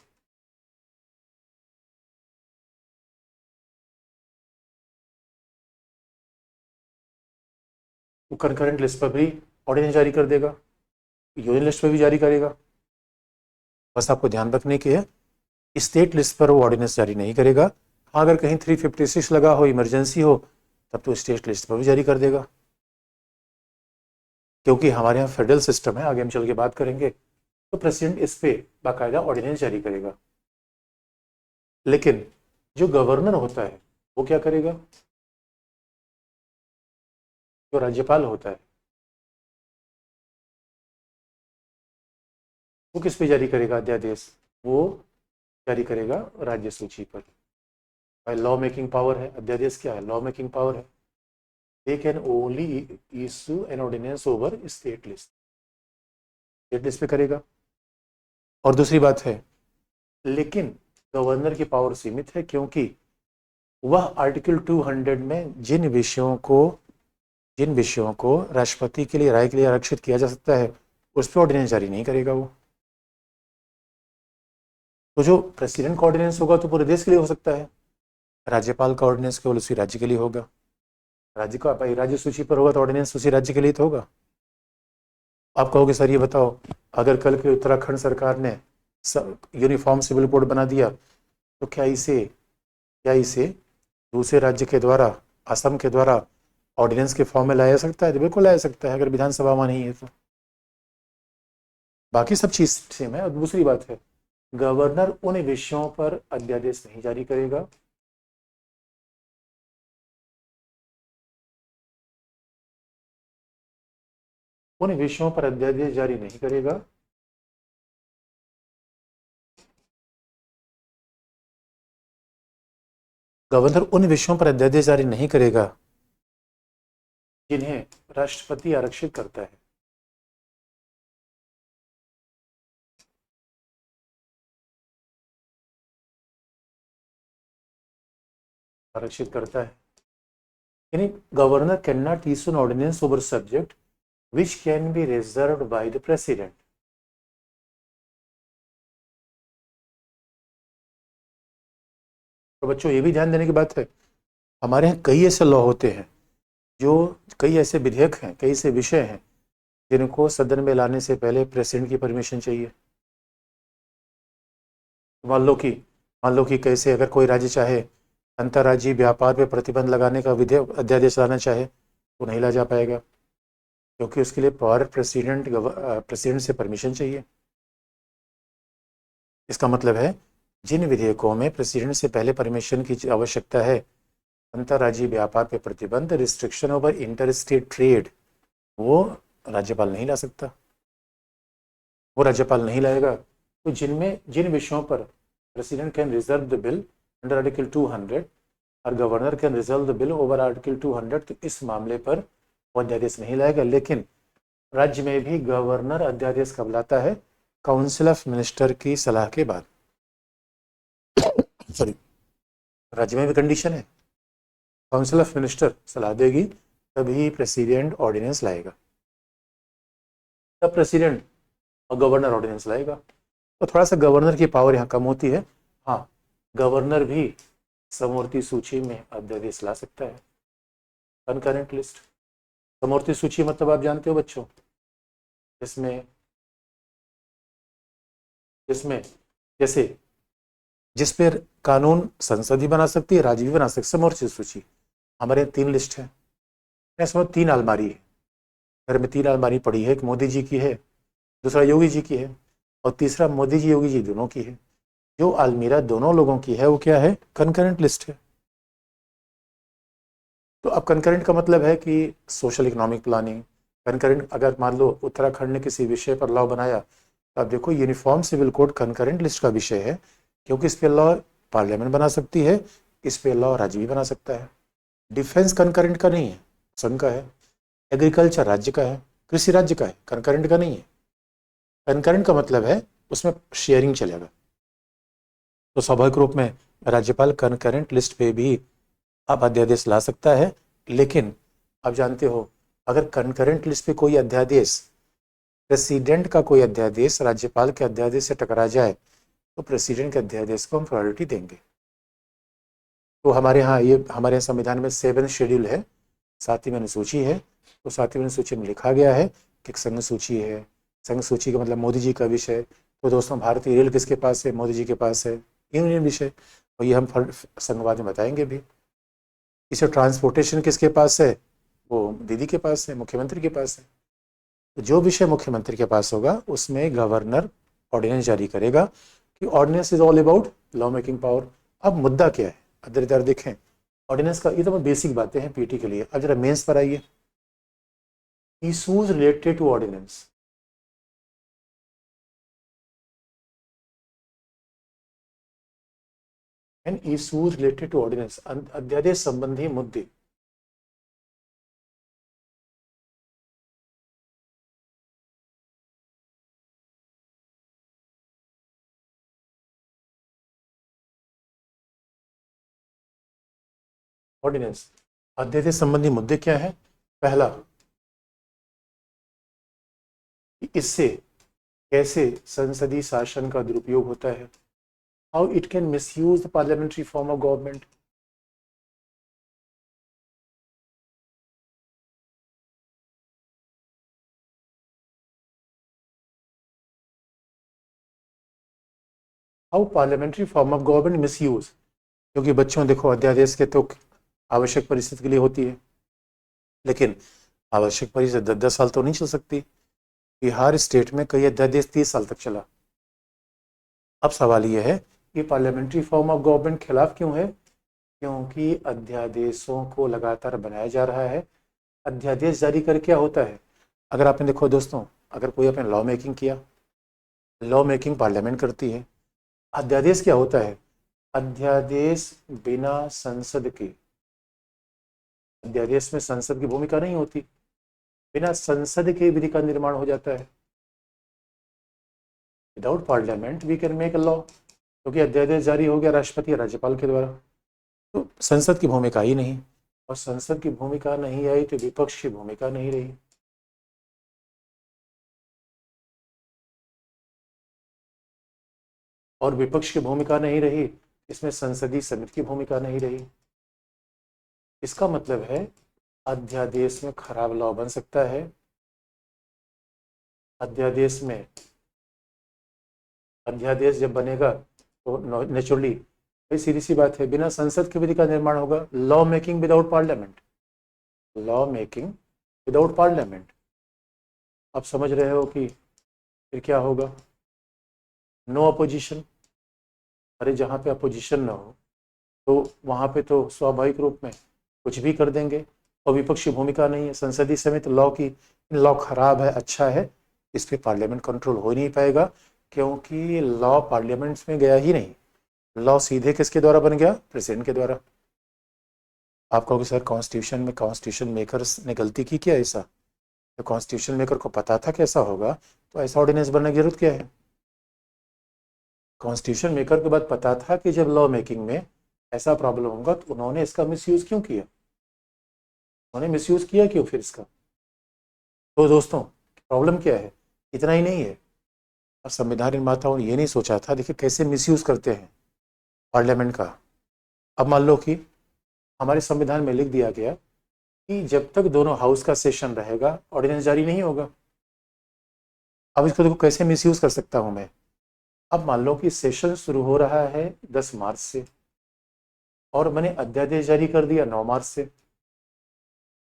वो कनकरेंट लिस्ट पर भी ऑर्डिनेंस जारी कर देगा, यूनियन लिस्ट पर भी जारी करेगा। बस आपको ध्यान रखने की है स्टेट लिस्ट पर वो ऑर्डिनेंस जारी नहीं करेगा। हाँ अगर कहीं 356 लगा हो, इमरजेंसी हो, तब तो स्टेट लिस्ट पर भी जारी कर देगा, क्योंकि हमारे यहाँ फेडरल सिस्टम है, आगे हम चल के बात करेंगे। तो प्रेसिडेंट इस पे बाकायदा ऑर्डिनेंस जारी करेगा। लेकिन जो गवर्नर होता है वो क्या करेगा, जो राज्यपाल होता है वो किस पे जारी करेगा अध्यादेश, वो जारी करेगा राज्य सूची पर। भाई लॉ मेकिंग पावर है, अध्यादेश क्या है, लॉ मेकिंग पावर है। They can only issue an ordinance over state list, state list पे करेगा। और दूसरी बात है, लेकिन गवर्नर की पावर सीमित है, क्योंकि वह आर्टिकल 200 में जिन विषयों को राष्ट्रपति के लिए राय के लिए आरक्षित किया जा सकता है उस पर ऑर्डिनेंस जारी नहीं करेगा वो। तो जो प्रेसिडेंट का ऑर्डिनेंस होगा तो पूरे देश के लिए हो सकता है, राज्यपाल का ऑर्डिनेंस केवल उसी राज्य के लिए होगा। राज्य का भाई राज्य सूची पर होगा तो ऑर्डिनेंस उसी राज्य के लिए तो होगा। आप कहोगे सर ये बताओ, अगर कल के उत्तराखंड सरकार ने यूनिफॉर्म सिविल कोड बना दिया तो क्या इसे दूसरे राज्य के द्वारा, असम के द्वारा ऑर्डिनेंस के फॉर्म में लाया सकता है? तो बिल्कुल लाया सकता है, अगर विधानसभा में नहीं है तो। बाकी सब चीज सेम है। और दूसरी बात है, गवर्नर उन विषयों पर अध्यादेश नहीं जारी करेगा उन विषयों पर अध्यादेश जारी नहीं करेगा गवर्नर उन विषयों पर अध्यादेश जारी नहीं करेगा जिन्हें राष्ट्रपति आरक्षित करता है। आरक्षित करता है यानी governor can not issue an ordinance over subject which can be reserved by the president. तो बच्चों ये भी ध्यान देने की बात है, हमारे यहाँ कई ऐसे लॉ होते हैं, जो कई ऐसे विधेयक हैं, कई ऐसे विषय हैं जिनको सदन में लाने से पहले प्रेसिडेंट की परमिशन चाहिए। मान लो कि कैसे अगर कोई राज्य चाहे अंतर्राज्यीय व्यापार पे प्रतिबंध लगाने का विधेयक अध्यादेश लाना चाहे तो नहीं ला जा पाएगा, क्योंकि उसके लिए पावर प्रेसिडेंट से परमिशन चाहिए। इसका मतलब है जिन विधेयकों में प्रेसिडेंट से पहले परमिशन की आवश्यकता है, अंतर्राज्यीय व्यापार पे प्रतिबंध, restriction over inter state trade, वो राज्यपाल नहीं ला सकता, वो राज्यपाल नहीं लाएगा। तो जिन विषयों पर president can reserve the bill under article 200 और governor can reserve the bill over article 200, तो इस मामले पर वो अध्यादेश नहीं लाएगा। लेकिन राज्य में भी गवर्नर अध्यादेश कब लाता है? काउंसिल ऑफ मिनिस्टर की सलाह के बाद। सॉरी, राज्य में भी कंडीशन है, काउंसिल ऑफ मिनिस्टर सलाह देगी तभी प्रेसिडेंट ऑर्डिनेंस लाएगा, तब प्रेसिडेंट और गवर्नर ऑर्डिनेंस लाएगा। तो थोड़ा सा गवर्नर की पावर यहाँ कम होती है। हाँ, गवर्नर भी समवर्ती सूची में अध्यादेश ला सकता है। कनकरेंट लिस्ट, समवर्ती सूची मतलब आप जानते हो बच्चों, जिसमें जिसमें जैसे जिस पर कानून संसद भी बना सकती है, राज्य भी बना सकती है। समवर्ती सूची हमारे 3 लिस्ट है, इसमें 3 अलमारी है, घर में 3 अलमारी पड़ी है, एक मोदी जी की है, दूसरा योगी जी की है, और तीसरा मोदी जी योगी जी दोनों की है। जो अलमीरा दोनों लोगों की है वो क्या है? कंकरेंट लिस्ट है। तो अब कंकरेंट का मतलब है कि सोशल इकोनॉमिक प्लानिंग कंकरेंट, अगर मान लो उत्तराखंड ने किसी विषय पर लॉ बनाया तो आप देखो uniform civil code concurrent list का विषय है, क्योंकि इस पे लॉ पार्लियामेंट बना सकती है, इस पे लॉ राज्य भी बना सकता है। डिफेंस कंकरेंट का नहीं है, संघ का है। एग्रीकल्चर राज्य का है, कृषि राज्य का है, कंकरेंट का नहीं है। कंकरेंट का मतलब है उसमें शेयरिंग चलेगा। तो स्वाभाविक रूप में राज्यपाल कंकरेंट लिस्ट पे भी अब अध्यादेश ला सकता है। लेकिन आप जानते हो, अगर कंकरेंट लिस्ट पे कोई अध्यादेश, प्रेसिडेंट का कोई अध्यादेश राज्यपाल के अध्यादेश से टकरा जाए तो प्रेसिडेंट के अध्यादेश को हम प्रायोरिटी देंगे। तो हमारे यहाँ संविधान में 7 शेड्यूल है, 7वीं अनुसूची है। तो 7वीं अनुसूची में लिखा गया है कि एक संघ सूची है। संघ सूची का मतलब मोदी जी का विषय। तो दोस्तों, भारतीय रेल किसके पास है? मोदी जी के पास है। यूनियन विषय, और ये हम संघवाद में बताएंगे भी। इसे ट्रांसपोर्टेशन किसके पास है? वो दीदी के पास है, मुख्यमंत्री के पास है। तो जो विषय मुख्यमंत्री के पास होगा उसमें गवर्नर ऑर्डिनेंस जारी करेगा, कि ordinance is all about law making power. अब मुद्दा क्या है? अदर इधर देखें, ऑर्डिनेंस का ये तो बेसिक बातें हैं पीटी के लिए। अब जरा मेंस पर आइए, issues related to ordinance. And issues related to ordinance, अध्यादेश संबंधी मुद्दे। ऑर्डिनेंस, अध्यादेश संबंधी मुद्दे क्या है? पहला, इससे कैसे संसदीय शासन का दुरुपयोग होता है, how it can misuse the parliamentary form of government. How parliamentary form of government miss use, क्योंकि बच्चों देखो अध्यादेश के तो आवश्यक परिस्थिति के लिए होती है, लेकिन आवश्यक परिस्थिति 10-10 साल तो नहीं चल सकती। बिहार स्टेट में कई अध्यादेश 30 साल तक चला। अब सवाल यह है कि पार्लियामेंट्री फॉर्म ऑफ गवर्नमेंट खिलाफ क्यों है? क्योंकि अध्यादेशों को लगातार बनाया जा रहा है। अध्यादेश जारी कर क्या होता है? अगर आपने देखो दोस्तों, अगर कोई आपने लॉ मेकिंग किया, लॉ मेकिंग पार्लियामेंट करती है। अध्यादेश क्या होता है? अध्यादेश बिना संसद के, अध्यादेश में संसद की भूमिका नहीं होती, बिना संसद के विधि का निर्माण हो जाता है। Without parliament we can make a law, क्योंकि अध्यादेश जारी हो गया राष्ट्रपति या राज्यपाल के द्वारा, तो संसद की भूमिका ही नहीं, और संसद की भूमिका नहीं आई तो विपक्ष की भूमिका नहीं रही। और विपक्ष की भूमिका नहीं रही, इसमें संसदीय समिति की भूमिका नहीं रही। इसका मतलब है अध्यादेश में खराब लॉ बन सकता है। अध्यादेश में, अध्यादेश जब बनेगा तो नेचुरली, भाई सीधी सी बात है, बिना संसद की विधि का निर्माण होगा। Law making without parliament, law making without parliament. आप समझ रहे हो कि फिर क्या होगा? No opposition. अरे जहाँ पे अपोजिशन ना हो तो वहाँ पे तो स्वाभाविक रूप में कुछ भी कर देंगे, और विपक्षी भूमिका नहीं है। संसदीय समिति लॉ की, लॉ खराब है, अच्छा है, इस पर पार्लियामेंट कंट्रोल हो ही नहीं पाएगा, क्योंकि लॉ पार्लियामेंट में गया ही नहीं। लॉ सीधे किसके द्वारा बन गया? प्रेसिडेंट के द्वारा। आप कहोगे सर कॉन्स्टिट्यूशन में कॉन्स्टिट्यूशन मेकर्स ने गलती की क्या? ऐसा तो कॉन्स्टिट्यूशन मेकर को पता था कैसा होगा, तो ऐसा ऑर्डिनेंस बनने की जरूरत क्या है? कॉन्स्टिट्यूशन मेकर के बाद पता था कि जब लॉ मेकिंग में ऐसा प्रॉब्लम होगा, तो उन्होंने इसका मिसयूज क्यों किया? उन्होंने मिसयूज किया क्यों फिर इसका? तो दोस्तों प्रॉब्लम क्या है? इतना ही नहीं है, और संविधान निर्माताओं ने ये नहीं सोचा था, देखिए कैसे मिसयूज करते हैं पार्लियामेंट का। अब मान लो कि हमारे संविधान में लिख दिया गया कि जब तक दोनों हाउस का सेशन रहेगा ऑर्डिनेंस जारी नहीं होगा। अब इसको देखो कैसे मिसयूज कर सकता हूं मैं। अब मान लो कि सेशन शुरू हो रहा है 10 मार्च से, और मैंने अध्यादेश जारी कर दिया 9 मार्च से।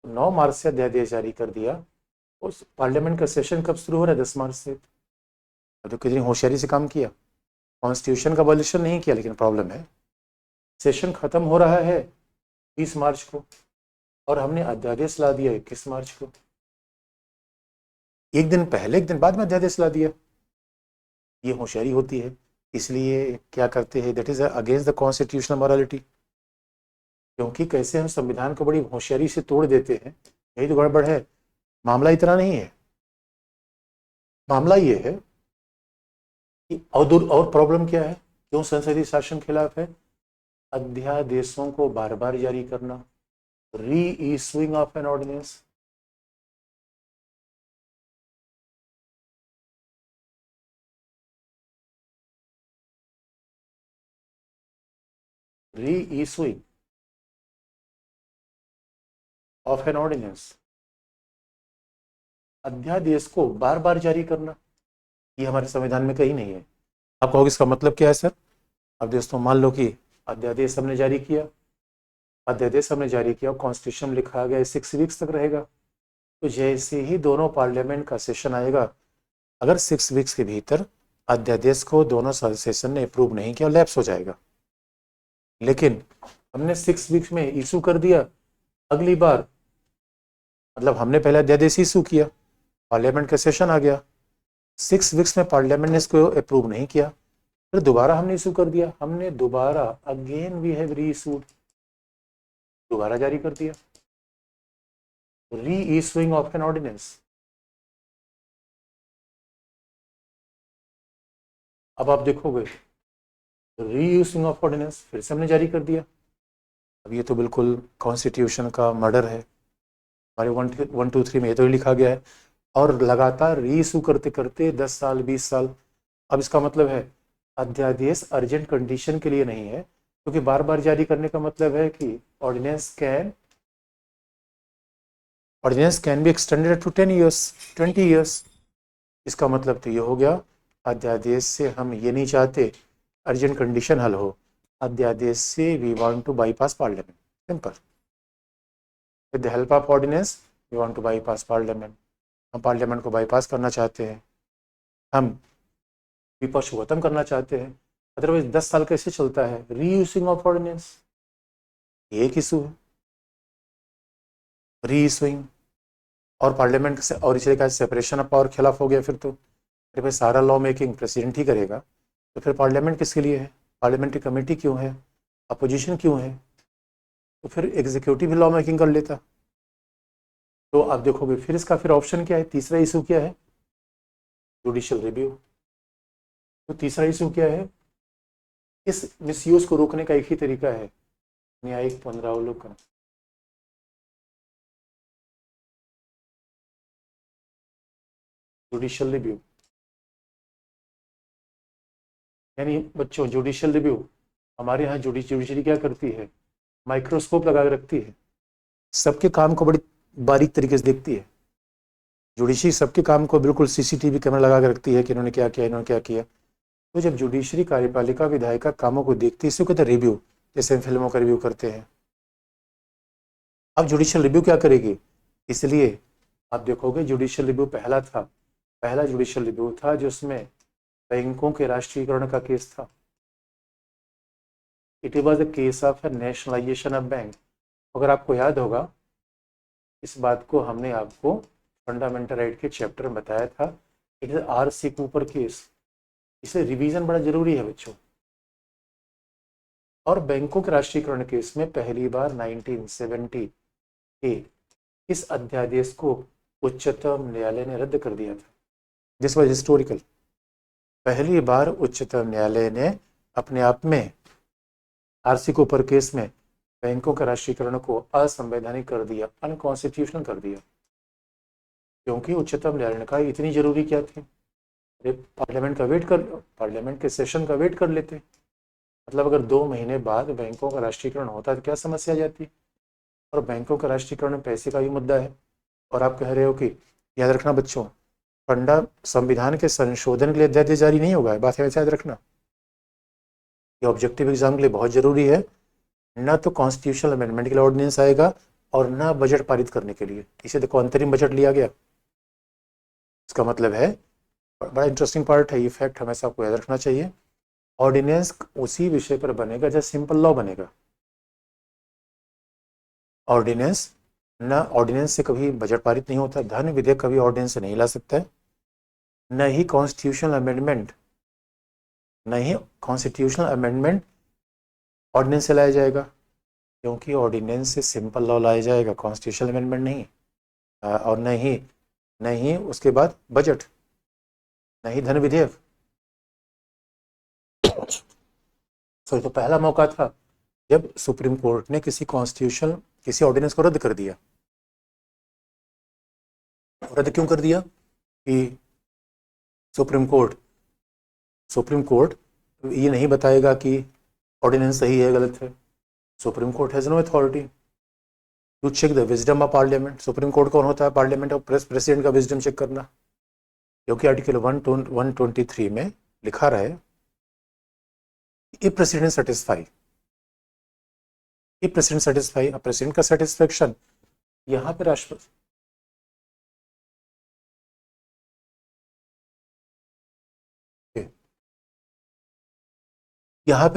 9 मार्च से अध्यादेश जारी कर दिया, उस पार्लियामेंट का सेशन कब शुरू हो रहा है? 10 मार्च से। तो कितनी होशियारी से काम किया, कॉन्स्टिट्यूशन का वॉल्यूशन नहीं किया। लेकिन प्रॉब्लम है, सेशन खत्म हो रहा है 20 मार्च को, और हमने अध्यादेश ला दिया 21 मार्च को। एक दिन पहले एक दिन बाद में अध्यादेश ला दिया। ये होशियारी होती है। इसलिए क्या करते हैं, that is against the constitutional morality, क्योंकि कैसे हम संविधान को बड़ी होशियारी से तोड़ देते हैं, यही तो गड़बड़ है। मामला इतना नहीं है, मामला ये है कि और प्रॉब्लम क्या है, क्यों संसदीय शासन खिलाफ है? अध्यादेशों को बार बार जारी करना, री इशूइंग ऑफ एन ऑर्डिनेंस। री इशूइंग ऑफ एन ऑर्डिनेंस, अध्यादेश को बार बार जारी करना, ये हमारे संविधान में कहीं नहीं है। आप कहोगे इसका मतलब क्या है सर? अब दोस्तों मान लो कि अध्यादेश हमने जारी किया, अध्यादेश हमने जारी किया और कॉन्स्टिट्यूशन लिखा गया 6 वीक्स तक रहेगा। तो जैसे ही दोनों पार्लियामेंट का सेशन आएगा, अगर 6 वीक्स के भीतर अध्यादेश को दोनों सेशन ने अप्रूव नहीं किया, लैप्स हो जाएगा। लेकिन हमने 6 वीक्स में इशू कर दिया, अगली बार मतलब हमने पहले अध्यादेश इशू किया, पार्लियामेंट का सेशन आ गया, 6 वीक्स में पार्लियामेंट ने इसको अप्रूव नहीं किया, फिर दोबारा हमने इशू कर दिया, हमने दोबारा अगेन वी हैव री इशूड, दोबारा जारी कर दिया, री इशूइंग ऑफ एन ऑर्डिनेंस। अब आप देखोगे री इशूइंग ऑफ ऑर्डिनेंस फिर से हमने जारी कर दिया। अब ये तो बिल्कुल कॉन्स्टिट्यूशन का मर्डर है। हमारे 1, 2, 3 में ये तो लिखा गया है, और लगातार री इशू करते करते 10 साल 20 साल। अब इसका मतलब है अध्यादेश अर्जेंट कंडीशन के लिए नहीं है, क्योंकि बार बार जारी करने का मतलब है कि ordinance can be extended to 10 years 20 years. इसका मतलब तो ये हो गया, अध्यादेश से हम ये नहीं चाहते अर्जेंट कंडीशन हल हो, अध्यादेश से we want to bypass parliament, simple. With the help of ordinance we want to bypass parliament, हम पार्लियामेंट को बाईपास करना चाहते हैं, हम विपक्ष को खत्म करना चाहते हैं। अदरवाइज 10 साल कैसे चलता है, रीयूजिंग ऑफ ऑर्डिनेंस, ये एक इशू है, रीइशुइंग। और पार्लियामेंट से और इसलिए क्या सेपरेशन ऑफ पावर खिलाफ हो गया फिर तो, अरे भाई सारा लॉ मेकिंग प्रेसिडेंट ही करेगा, तो फिर पार्लियामेंट किसके लिए है, पार्लियामेंट्री कमेटी क्यों है, अपोजिशन क्यों है, तो फिर एग्जीक्यूटिव भी लॉ मेकिंग कर लेता। तो आप देखोगे फिर इसका फिर ऑप्शन क्या है, तीसरा इशू क्या है, जुडिशियल रिव्यू। तो तीसरा इशू क्या है, इस मिसयूज को रोकने का एक ही तरीका है, न्यायिक पुनरावलोकन। जुडिशियल रिव्यू यानी बच्चों जुडिशियल रिव्यू, हमारे यहाँ जुडिशरी क्या करती है, माइक्रोस्कोप लगा के रखती है, सबके काम को बड़ी बारीक तरीके से देखती है। जुडिशरी सबके काम को बिल्कुल सीसीटीवी कैमरा लगा के रखती है कि इन्होंने क्या किया, इन्होंने क्या किया। तो जब जुडिशरी कार्यपालिका विधायिका कामों को देखती है, इसे कहते हैं रिव्यू, जैसे हम फिल्मों का रिव्यू करते हैं। अब जुडिशियल रिव्यू क्या करेगी, इसलिए आप देखोगे जुडिशियल रिव्यू पहला जुडिशियल रिव्यू था जिसमें बैंकों के राष्ट्रीयकरण का केस था। It was a case of nationalisation of bank. अगर आपको याद होगा, इस बात को हमने आपको फंडामेंटल राइट के चैप्टर में बताया था। It is RC. Cooper case, इसे रिवीजन बड़ा जरूरी है बच्चों। और बैंकों के राष्ट्रीयकरण केस में पहली बार 1970 के इस अध्यादेश को उच्चतम न्यायालय ने रद्द कर दिया था। This was historical. पहली बार उच्चतम न्यायालय ने अपने आप में आर.सी. कूपर केस में बैंकों के राष्ट्रीयकरण को असंवैधानिक कर दिया, अनकॉन्स्टिट्यूशनल कर दिया। क्योंकि उच्चतम न्यायालय ने कहा इतनी जरूरी क्या थी, अरे पार्लियामेंट के सेशन का वेट कर लेते। मतलब अगर 2 महीने बाद बैंकों का राष्ट्रीयकरण होता तो क्या समस्या जाती। और बैंकों का राष्ट्रीयकरण में पैसे का भी मुद्दा है। और आप कह रहे हो कि याद रखना बच्चों, फंडा संविधान के संशोधन के लिए अध्यादेश जारी नहीं होगा, बात है याद रखना। ये ऑब्जेक्टिव एग्जाम के लिए बहुत जरूरी है। ना तो कॉन्स्टिट्यूशनल अमेंडमेंट के लिए ऑर्डिनेंस आएगा और ना बजट पारित करने के लिए। इसे देखो अंतरिम बजट लिया गया, इसका मतलब है, बड़ा इंटरेस्टिंग पार्ट है ये फैक्ट, हमेशा आपको याद रखना चाहिए। ऑर्डिनेंस उसी विषय पर बनेगा जब सिंपल लॉ बनेगा। ऑर्डिनेंस से कभी बजट पारित नहीं होता, धन विधेयक कभी ऑर्डिनेंस से नहीं ला सकता है, न ही कॉन्स्टिट्यूशनल अमेंडमेंट ऑर्डिनेंस से लाया जाएगा, क्योंकि ऑर्डिनेंस से सिंपल लॉ लाया जाएगा, कॉन्स्टिट्यूशनल अमेंडमेंट नहीं। और न ही उसके बाद बजट, न ही धन विधेयक। तो पहला मौका था जब सुप्रीम कोर्ट ने किसी ऑर्डिनेंस को रद्द कर दिया। रद्द क्यों कर दिया कि सुप्रीम कोर्ट ये नहीं बताएगा कि ऑर्डिनेंस सही है गलत है। Supreme court has no authority to check the wisdom of parliament. Supreme court कौन होता है, पार्लियामेंट और प्रेसिडेंट का विजडम चेक करना। क्योंकि आर्टिकल 123 में लिखा रहे प्रेसिडेंट सेटिस्फाई, प्रेसिडेंट का सेटिस्फेक्शन, यहाँ पे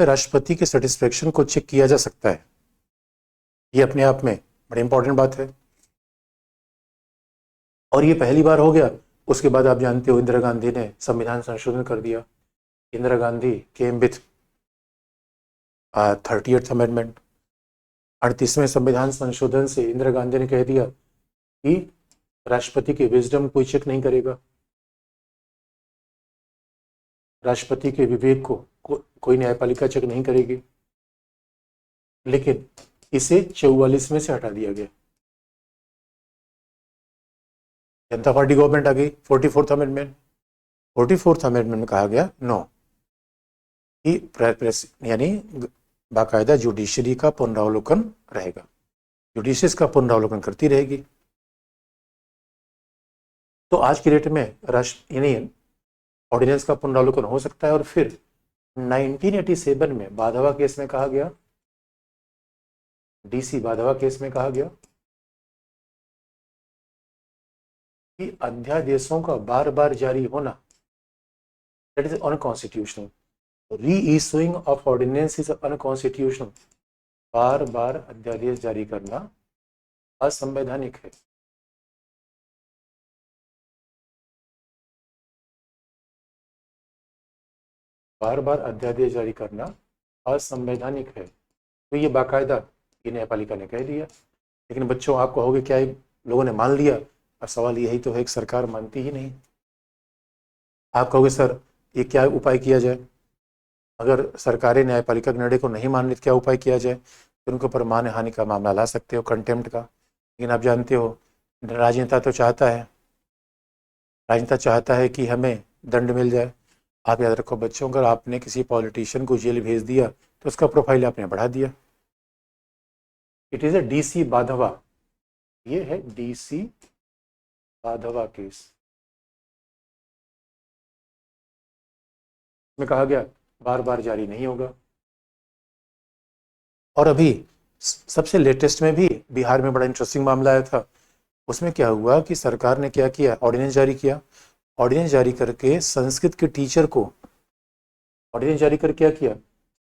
राष्ट्रपति के सेटिस्फेक्शन को चेक किया जा सकता है। ये अपने आप में बड़ी इंपॉर्टेंट बात है। और ये पहली बार हो गया। उसके बाद आप जानते हो इंदिरा गांधी ने संविधान संशोधन कर दिया। Indira Gandhi came with 30th amendment. 38वें संविधान संशोधन से इंदिरा गांधी ने कह दिया कि राष्ट्रपति के विजडम कोई चेक नहीं करेगा, राष्ट्रपति के विवेक को कोई न्यायपालिका चेक नहीं करेगी। लेकिन इसे 44 में से हटा दिया गया। जनता पार्टी गवर्नमेंट आ गई। 44th अमेंडमेंट में कहा गया नो, यानी बाकायदा जुडिशरी का पुनरावलोकन रहेगा, जुडिशियस का पुनरावलोकन करती रहेगी। तो आज की डेट में यानी ऑर्डिनेंस का पुनरावलोकन हो सकता है और फिर 1987 में बाधवा केस में कहा गया, डीसी बाधवा केस में कहा गया कि अध्यादेशों का बार बार जारी होना that is unconstitutional, reissuing of ordinance is unconstitutional, बार बार अध्यादेश जारी करना असंवैधानिक है। बार बार अध्यादेश जारी करना असंवैधानिक है, तो ये बाकायदा ये न्यायपालिका ने कह दिया। लेकिन बच्चों आप कहोगे क्या लोगों ने मान लिया? अब सवाल यही तो है कि सरकार मानती ही नहीं। आप कहोगे सर ये क्या उपाय किया जाए? अगर सरकारें न्यायपालिका के निर्णय को नहीं मान रही तो क्या उपाय किया जाए? तो उनके ऊपर मानहानि का मामला ला सकते हो, कंटेम्प्ट का। लेकिन आप जानते हो राजनेता तो चाहता है, राजनेता चाहता है कि हमें दंड मिल जाए। आप याद रखो बच्चों, अगर आपने किसी पॉलिटिशियन को जेल भेज दिया तो उसका प्रोफाइल आपने बढ़ा दिया। It is a DC Badhwa, ये है डीसी बाधवा केस में कहा गया बार बार जारी नहीं होगा। और अभी सबसे लेटेस्ट में भी बिहार में बड़ा इंटरेस्टिंग मामला आया था। उसमें क्या हुआ कि सरकार ने क्या किया, ऑर्डिनेंस जारी किया। ऑर्डिनेंस जारी करके संस्कृत के टीचर को, ऑर्डिनेंस जारी करके क्या किया,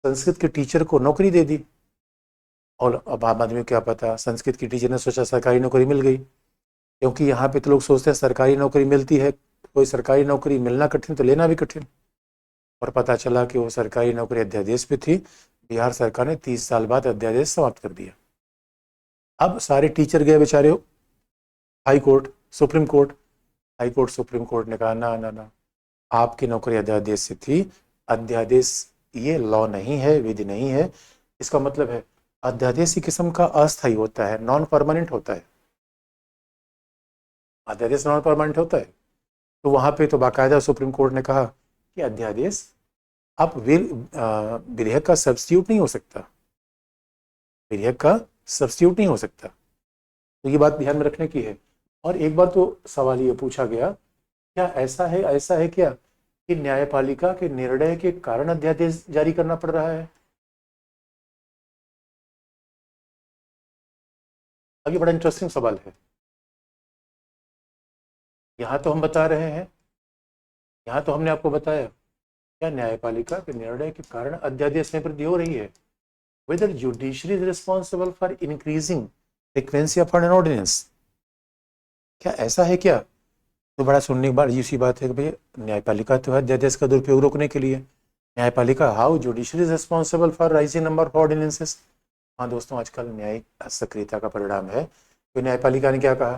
संस्कृत के टीचर को नौकरी दे दी। और अब आम आदमी को क्या पता, संस्कृत की टीचर ने सोचा सरकारी नौकरी मिल गई, क्योंकि यहाँ पे तो लोग सोचते हैं सरकारी नौकरी मिलती है, कोई सरकारी नौकरी मिलना कठिन तो लेना भी कठिन। और पता चला कि वो सरकारी नौकरी अध्यादेश पे थी। बिहार सरकार ने 30 साल बाद अध्यादेश समाप्त कर दिया। अब सारे टीचर गए बेचारे high court, supreme court. High court supreme court ने कहा ना ना ना, आपकी नौकरी अध्यादेश से थी। अध्यादेश ये लॉ नहीं है, विधि नहीं है। इसका मतलब है अध्यादेश की किस्म का अस्थायी होता है, नॉन परमानेंट होता है। अध्यादेश नॉन परमानेंट होता है। तो वहां पे तो बाकायदा सुप्रीम कोर्ट ने कहा कि अध्यादेश आप विधेयक का सब्स्टिट्यूट नहीं हो सकता, विधेयक का सब्स्टिट्यूट नहीं हो सकता। तो ये बात ध्यान में रखने की है। और एक बार तो सवाल ये पूछा गया, क्या ऐसा है क्या कि न्यायपालिका के निर्णय के कारण अध्यादेश जारी करना पड़ रहा है? अब ये बड़ा इंटरेस्टिंग सवाल है। यहाँ तो हम बता रहे हैं, यहाँ तो हमने आपको बताया क्या न्यायपालिका के निर्णय के कारण अध्यादेश में वृद्धि हो रही है। Whether judiciary is responsible for increasing frequency of an ordinance, क्या ऐसा है क्या? तो बड़ा सुनने के बाद इसी बात है कि भाई न्यायपालिका तो है अध्यादेश का दुरुपयोग रोकने के लिए। न्यायपालिका how judiciary is responsible for rising number of ordinances. हाँ दोस्तों, आजकल न्यायिक सक्रियता का परिणाम है। तो न्यायपालिका ने क्या कहा,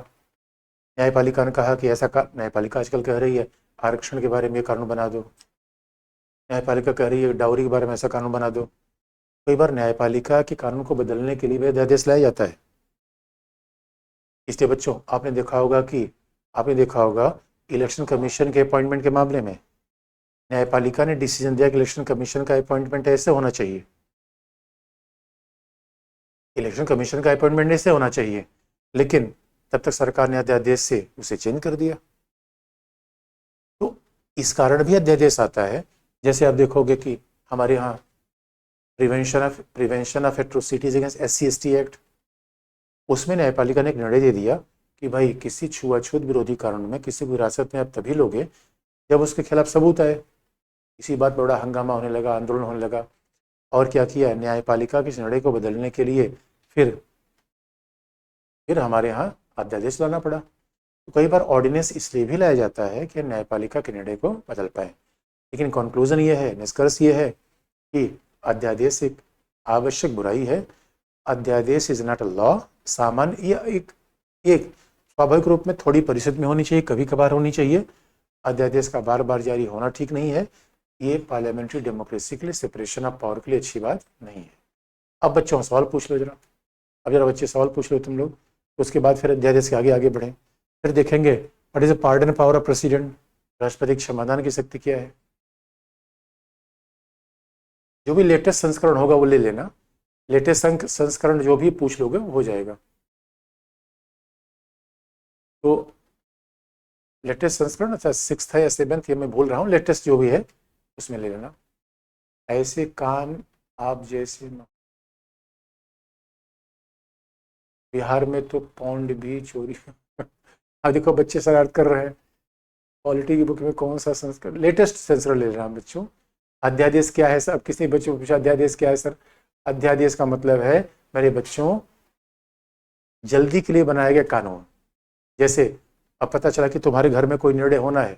न्यायपालिका ने कहा कि न्यायपालिका आजकल कह रही है आरक्षण के बारे में कानून बना दो। न्यायपालिका कह रही है डाउरी के बारे में ऐसा कानून बना दो। कई बार न्यायपालिका के कानून को बदलने के लिए भी अध्यादेश लाया जाता है। इसलिए बच्चों आपने देखा होगा इलेक्शन कमीशन के अपॉइंटमेंट के मामले में न्यायपालिका ने डिसीजन दिया कि इलेक्शन कमीशन का अपॉइंटमेंट ऐसे होना चाहिए, इलेक्शन कमीशन का अपॉइंटमेंट ऐसे होना चाहिए। लेकिन तब तक सरकार ने अध्यादेश से उसे चेंज कर दिया। तो इस कारण भी अध्यादेश आता है। जैसे आप देखोगे कि हमारे यहाँ prevention of atrocities against SC/ST act, उसमें न्यायपालिका ने एक निर्णय दे दिया कि भाई किसी छुआछूत विरोधी कानून में किसी को हिरासत में आप तभी लोगे जब उसके खिलाफ सबूत आए। इसी बात पर बड़ा हंगामा होने लगा, आंदोलन होने लगा। और क्या किया न्यायपालिका के इस निर्णय को बदलने के लिए फिर हमारे यहाँ अध्यादेश लाना पड़ा। तो कई बार ऑर्डिनेंस इसलिए भी लाया जाता है कि न्यायपालिका के निर्णय को बदल पाए। लेकिन कंक्लूजन ये है, निष्कर्ष ये है कि अध्यादेश एक आवश्यक बुराई है। अध्यादेश इज नॉट अ लॉ। सामान्य या एक स्वाभाविक रूप में थोड़ी परिषद में होनी चाहिए, कभी कभार होनी चाहिए। अध्यादेश का बार बार जारी होना ठीक नहीं है। ये पार्लियामेंट्री डेमोक्रेसी के लिए, सेपरेशन ऑफ पावर के लिए अच्छी बात नहीं है। अब बच्चों सवाल पूछ लो जरा, अब जरा बच्चे सवाल पूछ लो तुम लोग, तो उसके बाद फिर अध्यादेश के आगे आगे बढ़े। फिर देखेंगे what is the pardon power of president, राष्ट्रपति की क्षमादान की शक्ति क्या है। जो भी लेटेस्ट संस्करण होगा वो ले लेना, लेटेस्ट संस्करण जो भी पूछ लोगे वो हो जाएगा। तो लेटेस्ट संस्करण अच्छा 6th है या 7th, ये मैं भूल रहा हूँ, लेटेस्ट जो भी है उसमें ले लेना। ऐसे कान आप जैसे बिहार में तो पौंड भी चोरी अब देखो बच्चे शरारत कर रहे हैं। पॉलिटी की बुक में कौन सा संस्करण, लेटेस्ट संस्करण ले रहा हूँ बच्चों। अध्यादेश क्या है सर, अब किसी बच्चों को पूछा अध्यादेश क्या है सर, अध्यादेश का मतलब है मेरे बच्चों जल्दी के लिए बनाया गया कानून। जैसे अब पता चला कि तुम्हारे घर में कोई निर्णय होना है,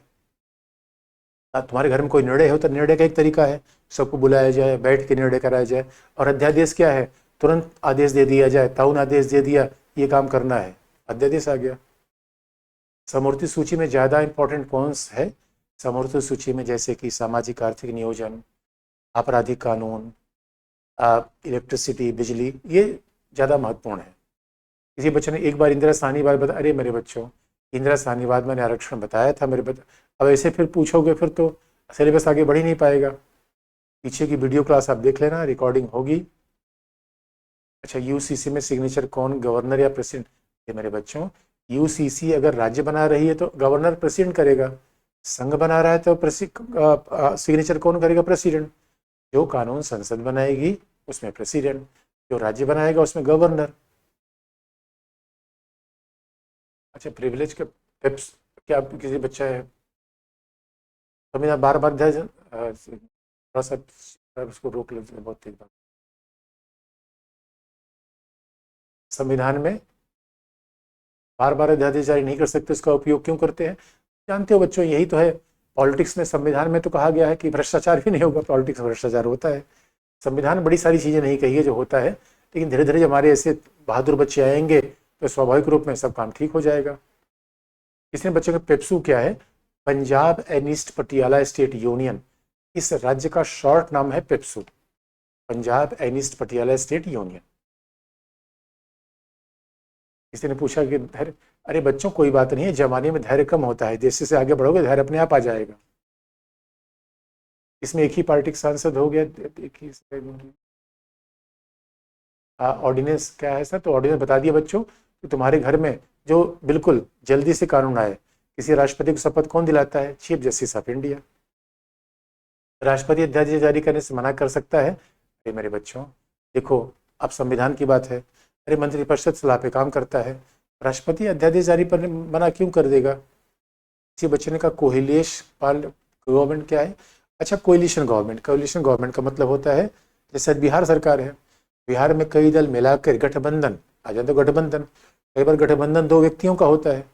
तुम्हारे घर में कोई निर्णय हो तो निर्णय का एक तरीका है सबको बुलाया जाए, बैठ के निर्णय कराया जाए। और अध्यादेश क्या है, तुरंत आदेश दे दिया जाए, ताउन आदेश दे दिया ये काम करना है, अध्यादेश आ गया। समवर्ती सूची में ज़्यादा इंपॉर्टेंट कौन है, समवर्ती सूची में जैसे कि सामाजिक आर्थिक नियोजन, आपराधिक कानून, इलेक्ट्रिसिटी बिजली, ये ज़्यादा महत्वपूर्ण है। किसी बच्चे ने एक बार इंदिरा साहनीवाद बताया, अरे मेरे बच्चों इंदिरा साहनीवाद मैंने आरक्षण बताया था मेरे बच्चे, अब ऐसे फिर पूछोगे फिर तो सिलेबस आगे बढ़ ही नहीं पाएगा। पीछे की वीडियो क्लास आप देख लेना, रिकॉर्डिंग होगी। अच्छा, यूसीसी में सिग्नेचर कौन, गवर्नर या प्रेसिडेंट? ये मेरे बच्चों यूसीसी अगर राज्य बना रही है तो गवर्नर प्रेसिडेंट करेगा, संघ बना रहा है तो सिग्नेचर कौन करेगा, प्रेसिडेंट। जो कानून संसद बनाएगी उसमें प्रेसिडेंट, जो राज्य बनाएगा उसमें गवर्नर। अच्छा, प्रिविलेज के टिप्स क्या किसी बच्चा है तो मेरा बार बार थोड़ा सा उसको रोक लीजिए, बहुत तेज बात। संविधान में बार बार अध्यादेश जारी नहीं कर सकते, उसका उपयोग क्यों करते हैं? जानते हो बच्चों, यही तो है पॉलिटिक्स में। संविधान में तो कहा गया है कि भ्रष्टाचार भी नहीं होगा, पॉलिटिक्स में भ्रष्टाचार होता है। संविधान बड़ी सारी चीज़ें नहीं कही है जो होता है, लेकिन धीरे धीरे हमारे ऐसे बहादुर बच्चे आएंगे तो स्वाभाविक रूप में सब काम ठीक हो जाएगा। इसने बच्चों का पेप्सू क्या है, Punjab and east Patiala state union, इस राज्य का शॉर्ट नाम है PEPSU, Punjab and east Patiala state union. किसी ने पूछा कि धैर्य, अरे बच्चों कोई बात नहीं है, जमाने में धैर्य कम होता है, जैसे से आगे बढ़ोगे धैर्य अपने आप आ जाएगा। इसमें एक ही पार्टी का सांसद हो गया, एक ही ऑर्डिनेंस क्या है सर, तो ऑर्डिनेंस बता दिया बच्चों कि तुम्हारे घर में जो बिल्कुल जल्दी से कानून आए, किसी राष्ट्रपति को शपथ कौन दिलाता है, चीफ जस्टिस ऑफ इंडिया। राष्ट्रपति अध्यादेश जारी करने से मना कर सकता है? अरे मेरे बच्चों देखो, अब संविधान की बात है, अरे मंत्रिपरिषद सलाह पे काम करता है, राष्ट्रपति अध्यादेश जारी करने मना क्यों कर देगा? किसी बच्चे ने कहा कोहिलेश पाल गवर्नमेंट क्या है? अच्छा, कोलिशन गवर्नमेंट, कोलिशन गवर्नमेंट का मतलब होता है जैसे बिहार सरकार है, बिहार में कई दल मिलाकर गठबंधन आ जाए तो गठबंधन। कई बार गठबंधन दो व्यक्तियों का होता है,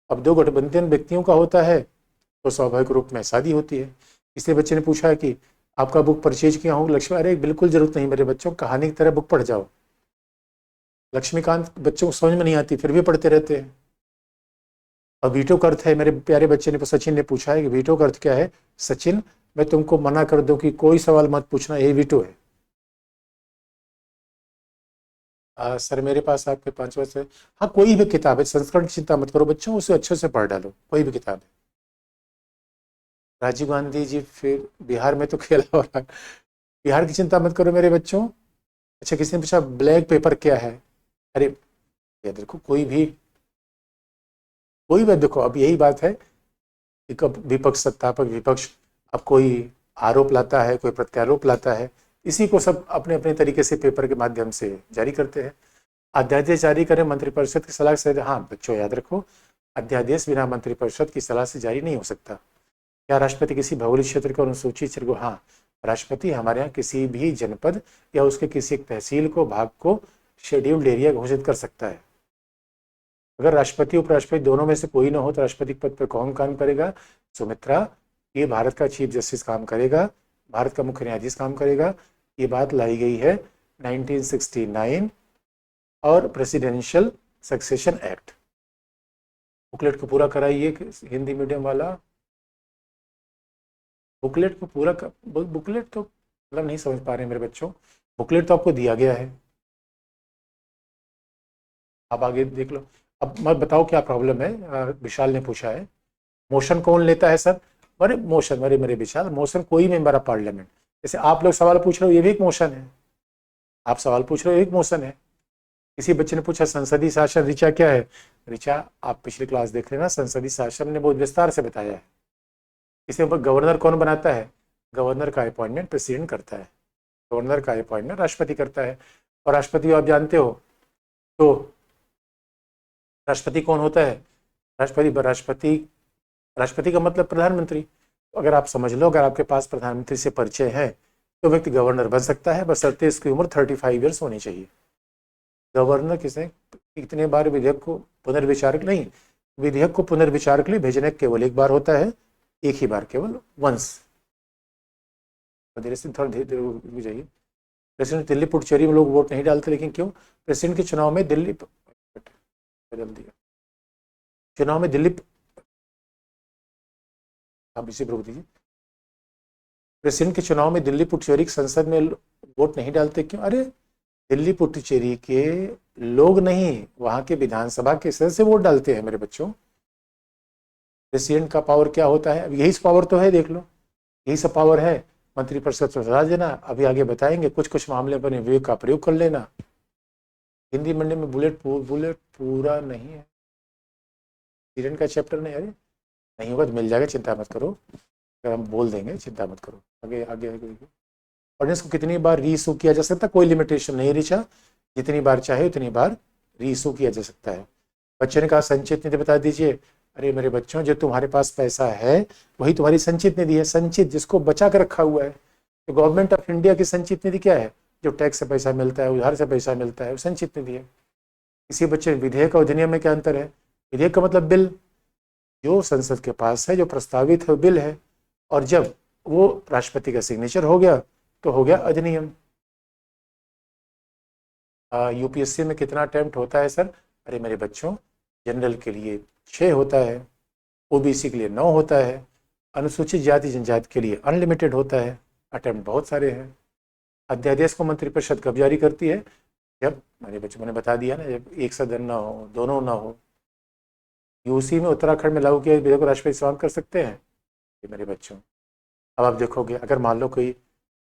अब दो गठबंधन व्यक्तियों का होता है तो स्वाभाविक रूप में शादी होती है। इसलिए बच्चे ने पूछा है कि आपका बुक परचेज किया हूँ लक्ष्मी, अरे बिल्कुल जरूरत नहीं मेरे बच्चों, कहानी की तरह बुक पढ़ जाओ। लक्ष्मीकांत बच्चों को समझ में नहीं आती फिर भी पढ़ते रहते हैं। और वीटो का अर्थ है, मेरे प्यारे बच्चे ने सचिन ने पूछा है कि वीटो का अर्थ क्या है? सचिन मैं तुमको मना कर दूं कि कोई सवाल मत पूछना, यही वीटो है। सर मेरे पास आपके 5 वर्ष है, हाँ कोई भी किताब है, संस्करण की चिंता मत करो बच्चों, उसे अच्छे से पढ़ डालो, कोई भी किताब है। राजीव गांधी जी फिर बिहार में तो खेला हो रहा है, बिहार की चिंता मत करो मेरे बच्चों। अच्छा, किसी ने पूछा ब्लैक पेपर क्या है? अरे यार देखो, कोई भी देखो, अब यही बात है कि कब विपक्ष सत्तापक विपक्ष, अब कोई आरोप लाता है, कोई प्रत्यारोप लाता है, इसी को सब अपने अपने तरीके से पेपर के माध्यम से जारी करते हैं। अध्यादेश जारी करें मंत्रिपरिषद की सलाह से, हाँ बच्चों याद रखो, अध्यादेश बिना मंत्रिपरिषद की सलाह से जारी नहीं हो सकता। क्या राष्ट्रपति किसी भौगोलिक क्षेत्र को अनुसूचित क्षेत्र को, हाँ राष्ट्रपति हमारे यहाँ किसी भी जनपद या उसके किसी एक तहसील को भाग को शेड्यूल्ड एरिया घोषित कर सकता है। अगर राष्ट्रपति उपराष्ट्रपति दोनों में से कोई ना हो तो राष्ट्रपति पद पर कौन काम करेगा? सुमित्रा, ये भारत का चीफ जस्टिस काम करेगा, भारत का मुख्य न्यायाधीश काम करेगा। ये बात लाई गई है 1969 और प्रेसिडेंशियल सक्सेशन एक्ट। बुकलेट को पूरा कराइए हिंदी मीडियम वाला, बुकलेट को पूरा बुकलेट तो मतलब नहीं समझ पा रहे मेरे बच्चों, बुकलेट तो आपको दिया गया है, आप आगे देख लो। अब मत बताओ क्या प्रॉब्लम है, विशाल ने पूछा है मोशन कौन लेता है सर? अरे मोशन, अरे मेरे विशाल, मोशन कोई मेंबर ऑफ पार्लियामेंट, जैसे आप लोग सवाल पूछ रहे हो ये भी एक मोशन है, आप सवाल पूछ रहे हो एक मोशन है। किसी बच्चे ने पूछा संसदीय शासन ऋचा क्या है? ऋचा आप पिछली क्लास देख लेना, संसदीय शासन ने बहुत विस्तार से बताया है। इसके ऊपर गवर्नर कौन बनाता है? गवर्नर का अपॉइंटमेंट प्रेसिडेंट करता है। गवर्नर का अपॉइंटमेंट राष्ट्रपति करता है। और राष्ट्रपति आप जानते हो, तो राष्ट्रपति कौन होता है? राष्ट्रपति राष्ट्रपति का मतलब प्रधानमंत्री। अगर आप समझ लो, अगर आपके पास प्रधानमंत्री से परिचय है तो व्यक्ति गवर्नर बन सकता है, बशर्ते इसकी उम्र 35 ईयर्स होनी चाहिए। गवर्नर किसने कितने बार विधेयक को पुनर्विचार नहीं, विधेयक को पुनर्विचार के लिए भेजने केवल एक बार होता है, एक ही बार, केवल वंस। धीरे से थोड़ा धीरे धीरे जाइए। प्रेसिडेंट दिल्ली पुडुचेरी में लोग वोट नहीं डालते, लेकिन क्यों? प्रेसिडेंट के चुनाव में दिल्ली बदल दिया, चुनाव में दिल्ली, आप इसी पर रोक दीजिए। प्रेसिडेंट के चुनाव में दिल्ली पुडुचेरी की संसद में वोट नहीं डालते, क्यों? अरे दिल्ली पुडुचेरी के लोग नहीं, वहां के विधानसभा के सदस्य वोट डालते हैं मेरे बच्चों। प्रेसिडेंट का पावर क्या होता है? अब यही पावर तो है, देख लो, यही सब पावर है। मंत्रिपरिषद से सजा देना, अभी आगे बताएंगे, कुछ कुछ मामले पर विवेक का प्रयोग कर लेना। हिंदी मंडी में बुलेट पूरा नहीं है, प्रेसिडेंट का चैप्टर नहीं। अरे नहीं होगा तो मिल जाएगा, चिंता मत करो, अगर हम बोल देंगे, चिंता मत करो। आगे आगे आगे। और इसको कितनी बार रीइशू किया जा सकता है, कोई लिमिटेशन नहीं रिचा, जितनी बार चाहे उतनी बार रीइशू किया जा सकता है। बच्चे ने कहा संचित निधि बता दीजिए। अरे मेरे बच्चों, जो तुम्हारे पास पैसा है वही तुम्हारी संचित निधि है। संचित जिसको बचा कर रखा हुआ है, तो गवर्नमेंट ऑफ इंडिया की संचित निधि क्या है? जो टैक्स से पैसा मिलता है, उधार से पैसा मिलता है, वो संचित निधि है। इसी बच्चे, विधेयक और अधिनियम में क्या अंतर है? विधेयक का मतलब बिल, जो संसद के पास है, जो प्रस्तावित है बिल है, और जब वो राष्ट्रपति का सिग्नेचर हो गया तो हो गया अधिनियम। यूपीएससी में कितना अटेम्प्ट होता है सर? अरे मेरे बच्चों, जनरल के लिए 6 होता है, ओबीसी के लिए 9 होता है, अनुसूचित जाति जनजाति के लिए अनलिमिटेड होता है, अटेम्प्ट बहुत सारे हैं। अध्यादेश को मंत्रिपरिषद कब जारी करती है? जब, मेरे बच्चों मैंने बता दिया ना, जब एक सदन ना हो, दोनों ना हो। यूसी में उत्तराखंड में लागू किया विधेयक को राष्ट्रपति समाप्त कर सकते हैं ये मेरे बच्चों। अब आप देखोगे, अगर मान लो कोई,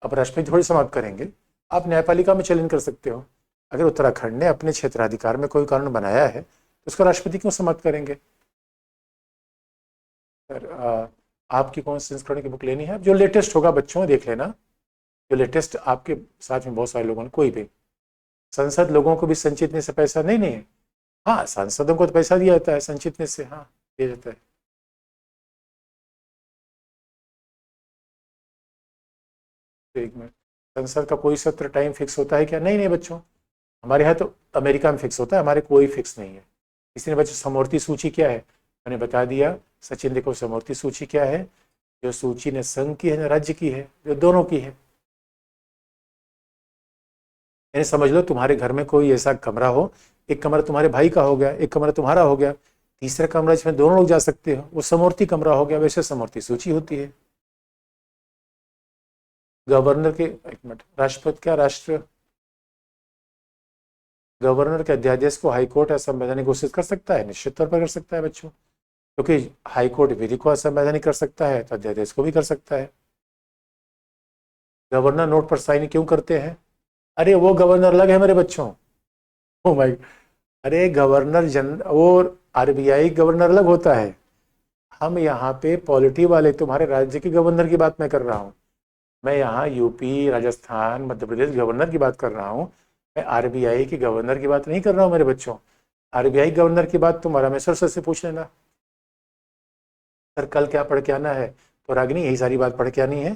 अब राष्ट्रपति थोड़ी समाप्त करेंगे, आप न्यायपालिका में चैलेंज कर सकते हो। अगर उत्तराखंड ने अपने क्षेत्राधिकार में कोई कानून बनाया है तो उसको राष्ट्रपति क्यों समाप्त करेंगे? सर आपकी कौन सी संस्करण की बुक लेनी है? जो लेटेस्ट होगा बच्चों देख लेना, जो लेटेस्ट आपके साथ में बहुत सारे लोगों ने, कोई भी संसद लोगों को भी संचित निधि से पैसा नहीं नहीं, हाँ सांसदों को तो पैसा दिया जाता है संचित निधि से, हाँ दिया जाता है। एक मिनट, संसद का कोई सत्र टाइम फिक्स होता है क्या? नहीं नहीं बच्चों, हमारे यहाँ तो अमेरिका में फिक्स होता है, हमारे कोई फिक्स नहीं है। किसी ने बच्चों समवर्ती सूची क्या है? मैंने बता दिया। सचिन देखो, समवर्ती सूची क्या है? जो सूची ने संघ की है ना राज्य की है, जो दोनों की है। यानी समझ लो, तुम्हारे घर में कोई ऐसा कमरा हो, एक कमरा तुम्हारे भाई का हो गया, एक कमरा तुम्हारा हो गया, तीसरा कमरा जिसमें दोनों लोग जा सकते हो, वो समवर्ती कमरा हो गया। वैसे समवर्ती सूची होती है। गवर्नर के, एक मिनट, राष्ट्रपति क्या राष्ट्र गवर्नर के अध्यादेश को हाईकोर्ट असंवैधानिक घोषित कर सकता है? निश्चित तौर पर कर सकता है बच्चों, क्योंकि हाईकोर्ट विधि को असंवैधानिक कर सकता है तो अध्यादेश को भी कर सकता है। गवर्नर नोट पर साइन क्यों करते हैं? अरे वो गवर्नर अलग है मेरे बच्चों। ओ भाई, अरे गवर्नर जन और आरबीआई गवर्नर अलग होता है। हम यहाँ पे पॉलिटी वाले, तुम्हारे राज्य के गवर्नर की बात मैं कर रहा हूँ। मैं यहाँ यूपी, राजस्थान, मध्य प्रदेश गवर्नर की बात कर रहा हूँ। मैं आरबीआई के गवर्नर की बात नहीं कर रहा हूँ मेरे बच्चों। आरबीआई गवर्नर की बात तुम रामेश्वर सर से पूछ लेना। सर कल क्या पढ़ के आना है? तो रागिनी यही सारी बात पढ़ के आनी है।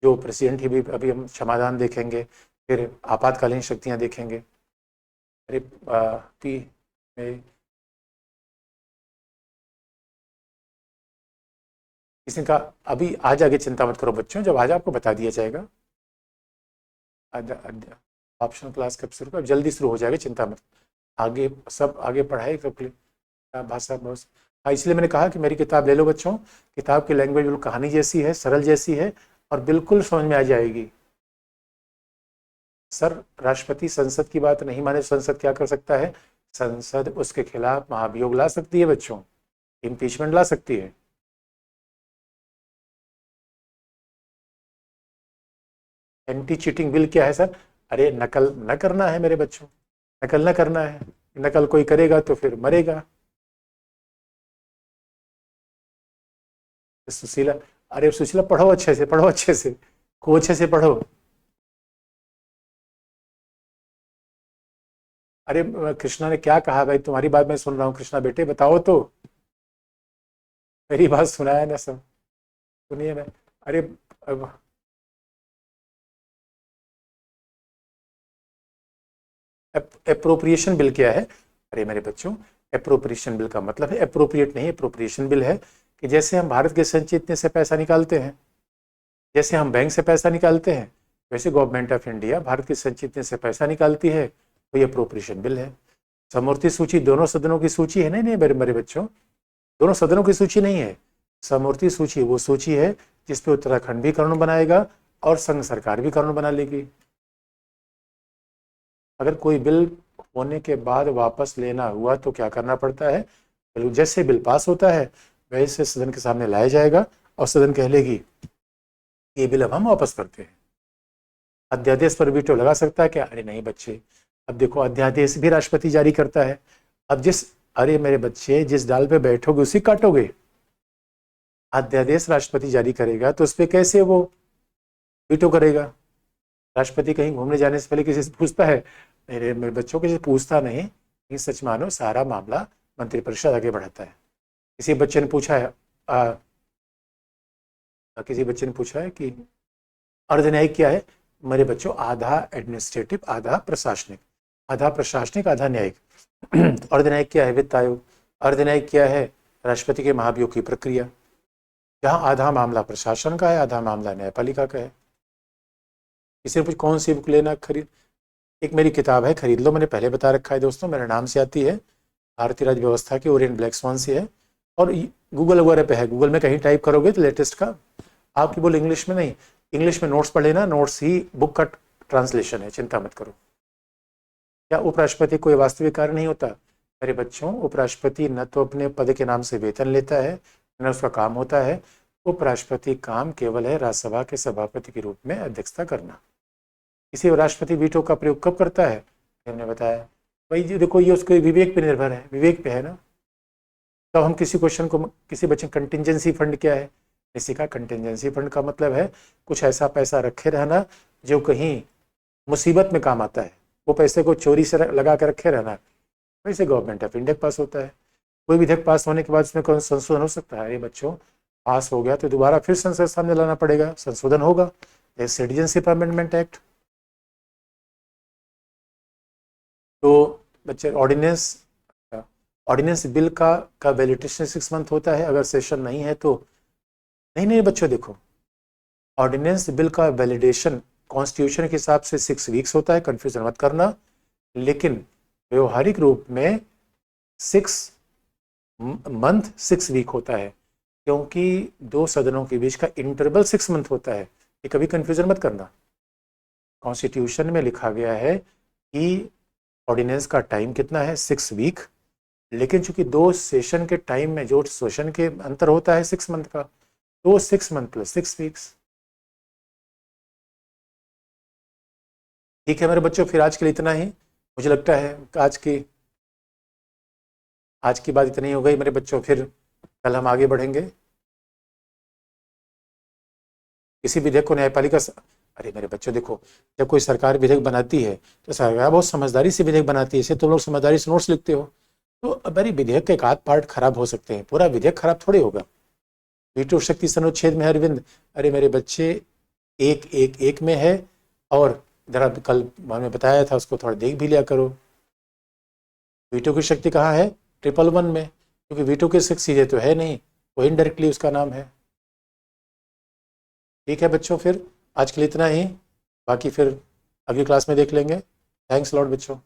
जो प्रेसिडेंट ही भी, अभी हम क्षमादान देखेंगे, फिर आपातकालीन शक्तियाँ देखेंगे। अरे पी किसी का, अभी आज आगे चिंता मत करो बच्चों, जब आज आपको बता दिया जाएगा। ऑप्शनल क्लास कब शुरू? अब जल्दी शुरू हो जाएगा, चिंता मत। आगे सब आगे पढ़ाई सब भाषा बहुत। हाँ, इसलिए मैंने कहा कि मेरी किताब ले लो बच्चों। किताब की लैंग्वेज बिल्कुल कहानी जैसी है, सरल जैसी है, और बिल्कुल समझ में आ जाएगी। सर राष्ट्रपति संसद की बात नहीं माने, संसद क्या कर सकता है? संसद उसके खिलाफ महाभियोग ला सकती है बच्चों, इम्पीचमेंट ला सकती है। एंटी चीटिंग बिल क्या है सर? अरे नकल न करना है मेरे बच्चों, नकल न करना है। नकल कोई करेगा तो फिर मरेगा। सुशीला, अरे सुशीला पढ़ो अच्छे से, पढ़ो अच्छे से, को अच्छे से पढ़ो। अरे कृष्णा ने क्या कहा भाई, तुम्हारी बात मैं सुन रहा हूँ। कृष्णा बेटे बताओ तो, मेरी बात सुनाया ना सब, सुनिए ना। अरे अब अप्रोप्रिएशन बिल क्या है? अरे मेरे बच्चों, अप्रोप्रिएशन बिल का मतलब है, अप्रोप्रिएट नहीं, अप्रोप्रिएशन बिल है कि जैसे हम भारत के संचित से पैसा निकालते हैं, जैसे हम बैंक से पैसा निकालते हैं, वैसे गवर्नमेंट ऑफ इंडिया भारत की संचित से पैसा निकालती है, तो ये अप्रोप्रिएशन बिल है। समूर्ति सूची दोनों सदनों की सूची है, नहीं नहीं मेरे मेरे बच्चों, दोनों सदनों की सूची नहीं है। समूर्ति सूची वो सूची है जिसपे उत्तराखंड भी कानून बनाएगा और संघ सरकार भी कानून बना लेगी। अगर कोई बिल होने के बाद वापस लेना हुआ तो क्या करना पड़ता है? जैसे बिल पास होता है वैसे सदन के सामने लाया जाएगा और सदन कह लेगी ये बिल अब हम वापस करते हैं। अध्यादेश पर वीटो लगा सकता है क्या? अरे नहीं बच्चे, अब देखो अध्यादेश भी राष्ट्रपति जारी करता है। अब जिस, अरे मेरे बच्चे, जिस डाल पे बैठोगे उसी काटोगे। अध्यादेश राष्ट्रपति जारी करेगा तो उस पर कैसे वो वीटो करेगा? राष्ट्रपति कहीं घूमने जाने से पहले किसी से पूछता है? मेरे बच्चों किसी से पूछता नहीं, लेकिन सच मानो सारा मामला मंत्रिपरिषद आगे बढ़ाता है। किसी बच्चे ने पूछा है किसी बच्चे ने पूछा है कि अर्धन्यायिक क्या है? मेरे बच्चों आधा एडमिनिस्ट्रेटिव आधा प्रशासनिक, आधा प्रशासनिक आधा न्यायिक। अर्धन्यायिक क्या है? वित्त आयोग। अर्धन्यायिक क्या है? राष्ट्रपति के महाभियोग की प्रक्रिया, जहां आधा मामला प्रशासन का है आधा मामला न्यायपालिका का है। किसी ने पूछ कौन सी बुक लेना खरीद, एक मेरी किताब है, खरीद लो, मैंने पहले बता रखा है दोस्तों, मेरे नाम से आती है, भारतीय राज्य व्यवस्था की, ओरिएंट ब्लैक स्वान से है, और गूगल वगैरह पे है, गूगल में कहीं टाइप करोगे तो लेटेस्ट का आपकी, बोल इंग्लिश में नहीं, इंग्लिश में नोट्स पढ़ लेना, नोट्स ही बुक का ट्रांसलेशन है, चिंता मत करो। क्या उपराष्ट्रपति कोई वास्तविक कार्य नहीं होता? मेरे बच्चों, उपराष्ट्रपति न तो अपने पद के नाम से वेतन लेता है न उसका काम होता है। उपराष्ट्रपति काम केवल है राज्यसभा के सभापति के रूप में अध्यक्षता करना। इसी राष्ट्रपति वीटो का प्रयोग कब करता है? हमने बताया भाई जी, देखो ये उसके विवेक पे निर्भर है, विवेक पे है ना। तो हम किसी क्वेश्चन को, किसी बच्चे कंटिजेंसी फंड क्या है? किसी का कंटिजेंसी फंड का मतलब है कुछ ऐसा पैसा रखे रहना जो कहीं मुसीबत में काम आता है, वो पैसे को चोरी से लगा कर रखे रहना। वैसे गवर्नमेंट ऑफ इंडिया पास होता है, कोई विधेयक पास होने के बाद उसमें कौन संशोधन हो सकता है? ये बच्चों, पास हो गया तो दोबारा फिर संसद सामने लाना पड़ेगा, संशोधन होगा, सिटीजनशिप अमेंडमेंट एक्ट। तो बच्चे ऑर्डिनेंस, ऑर्डिनेंस बिल का वैलिडेशन 6 मंथ होता है, अगर सेशन नहीं है तो। नहीं नहीं बच्चों देखो, ऑर्डिनेंस बिल का वैलिडेशन कॉन्स्टिट्यूशन के हिसाब से 6 वीक्स होता है, कंफ्यूजन मत करना, लेकिन व्यवहारिक रूप में 6 मंथ 6 वीक होता है, क्योंकि दो सदनों के बीच का इंटरवल 6 मंथ होता है। ये कभी कंफ्यूजन मत करना। कॉन्स्टिट्यूशन में लिखा गया है कि ऑर्डिनेंस का टाइम कितना है? 6 वीक, लेकिन चूंकि दो सेशन के टाइम में जो सेशन के अंतर होता है 6 मंथ का, तो 6 मंथ प्लस 6 वीक्स। ठीक है मेरे बच्चों, फिर आज के लिए इतना ही। मुझे लगता है आज की बात इतनी हो गई मेरे बच्चों, फिर कल हम आगे बढ़ेंगे। किसी विधेयक को न्यायपालिका अरे मेरे बच्चों देखो, जब कोई सरकार विधेयक बनाती है तो सरकार बहुत समझदारी से विधेयक बनाती है, इसे तुम लोग समझदारी से नोट्स लिखते हो। तो अब अरे विधेयक के एक आध पार्ट खराब हो सकते हैं, पूरा विधेयक खराब थोड़ी होगा। वीटो शक्ति अनुच्छेद में है अरविंद, अरे मेरे बच्चे, एक में है, और जरा कल मैंने बताया था उसको थोड़ा देख भी लिया करो। वीटो की शक्ति कहाँ है? 111 में, क्योंकि वीटो की शक्ति सीधे तो है नहीं, वो इनडायरेक्टली उसका नाम है। ठीक है बच्चों, फिर आज के लिए इतना ही, बाकी फिर अगली क्लास में देख लेंगे। थैंक्स लॉट बच्चों।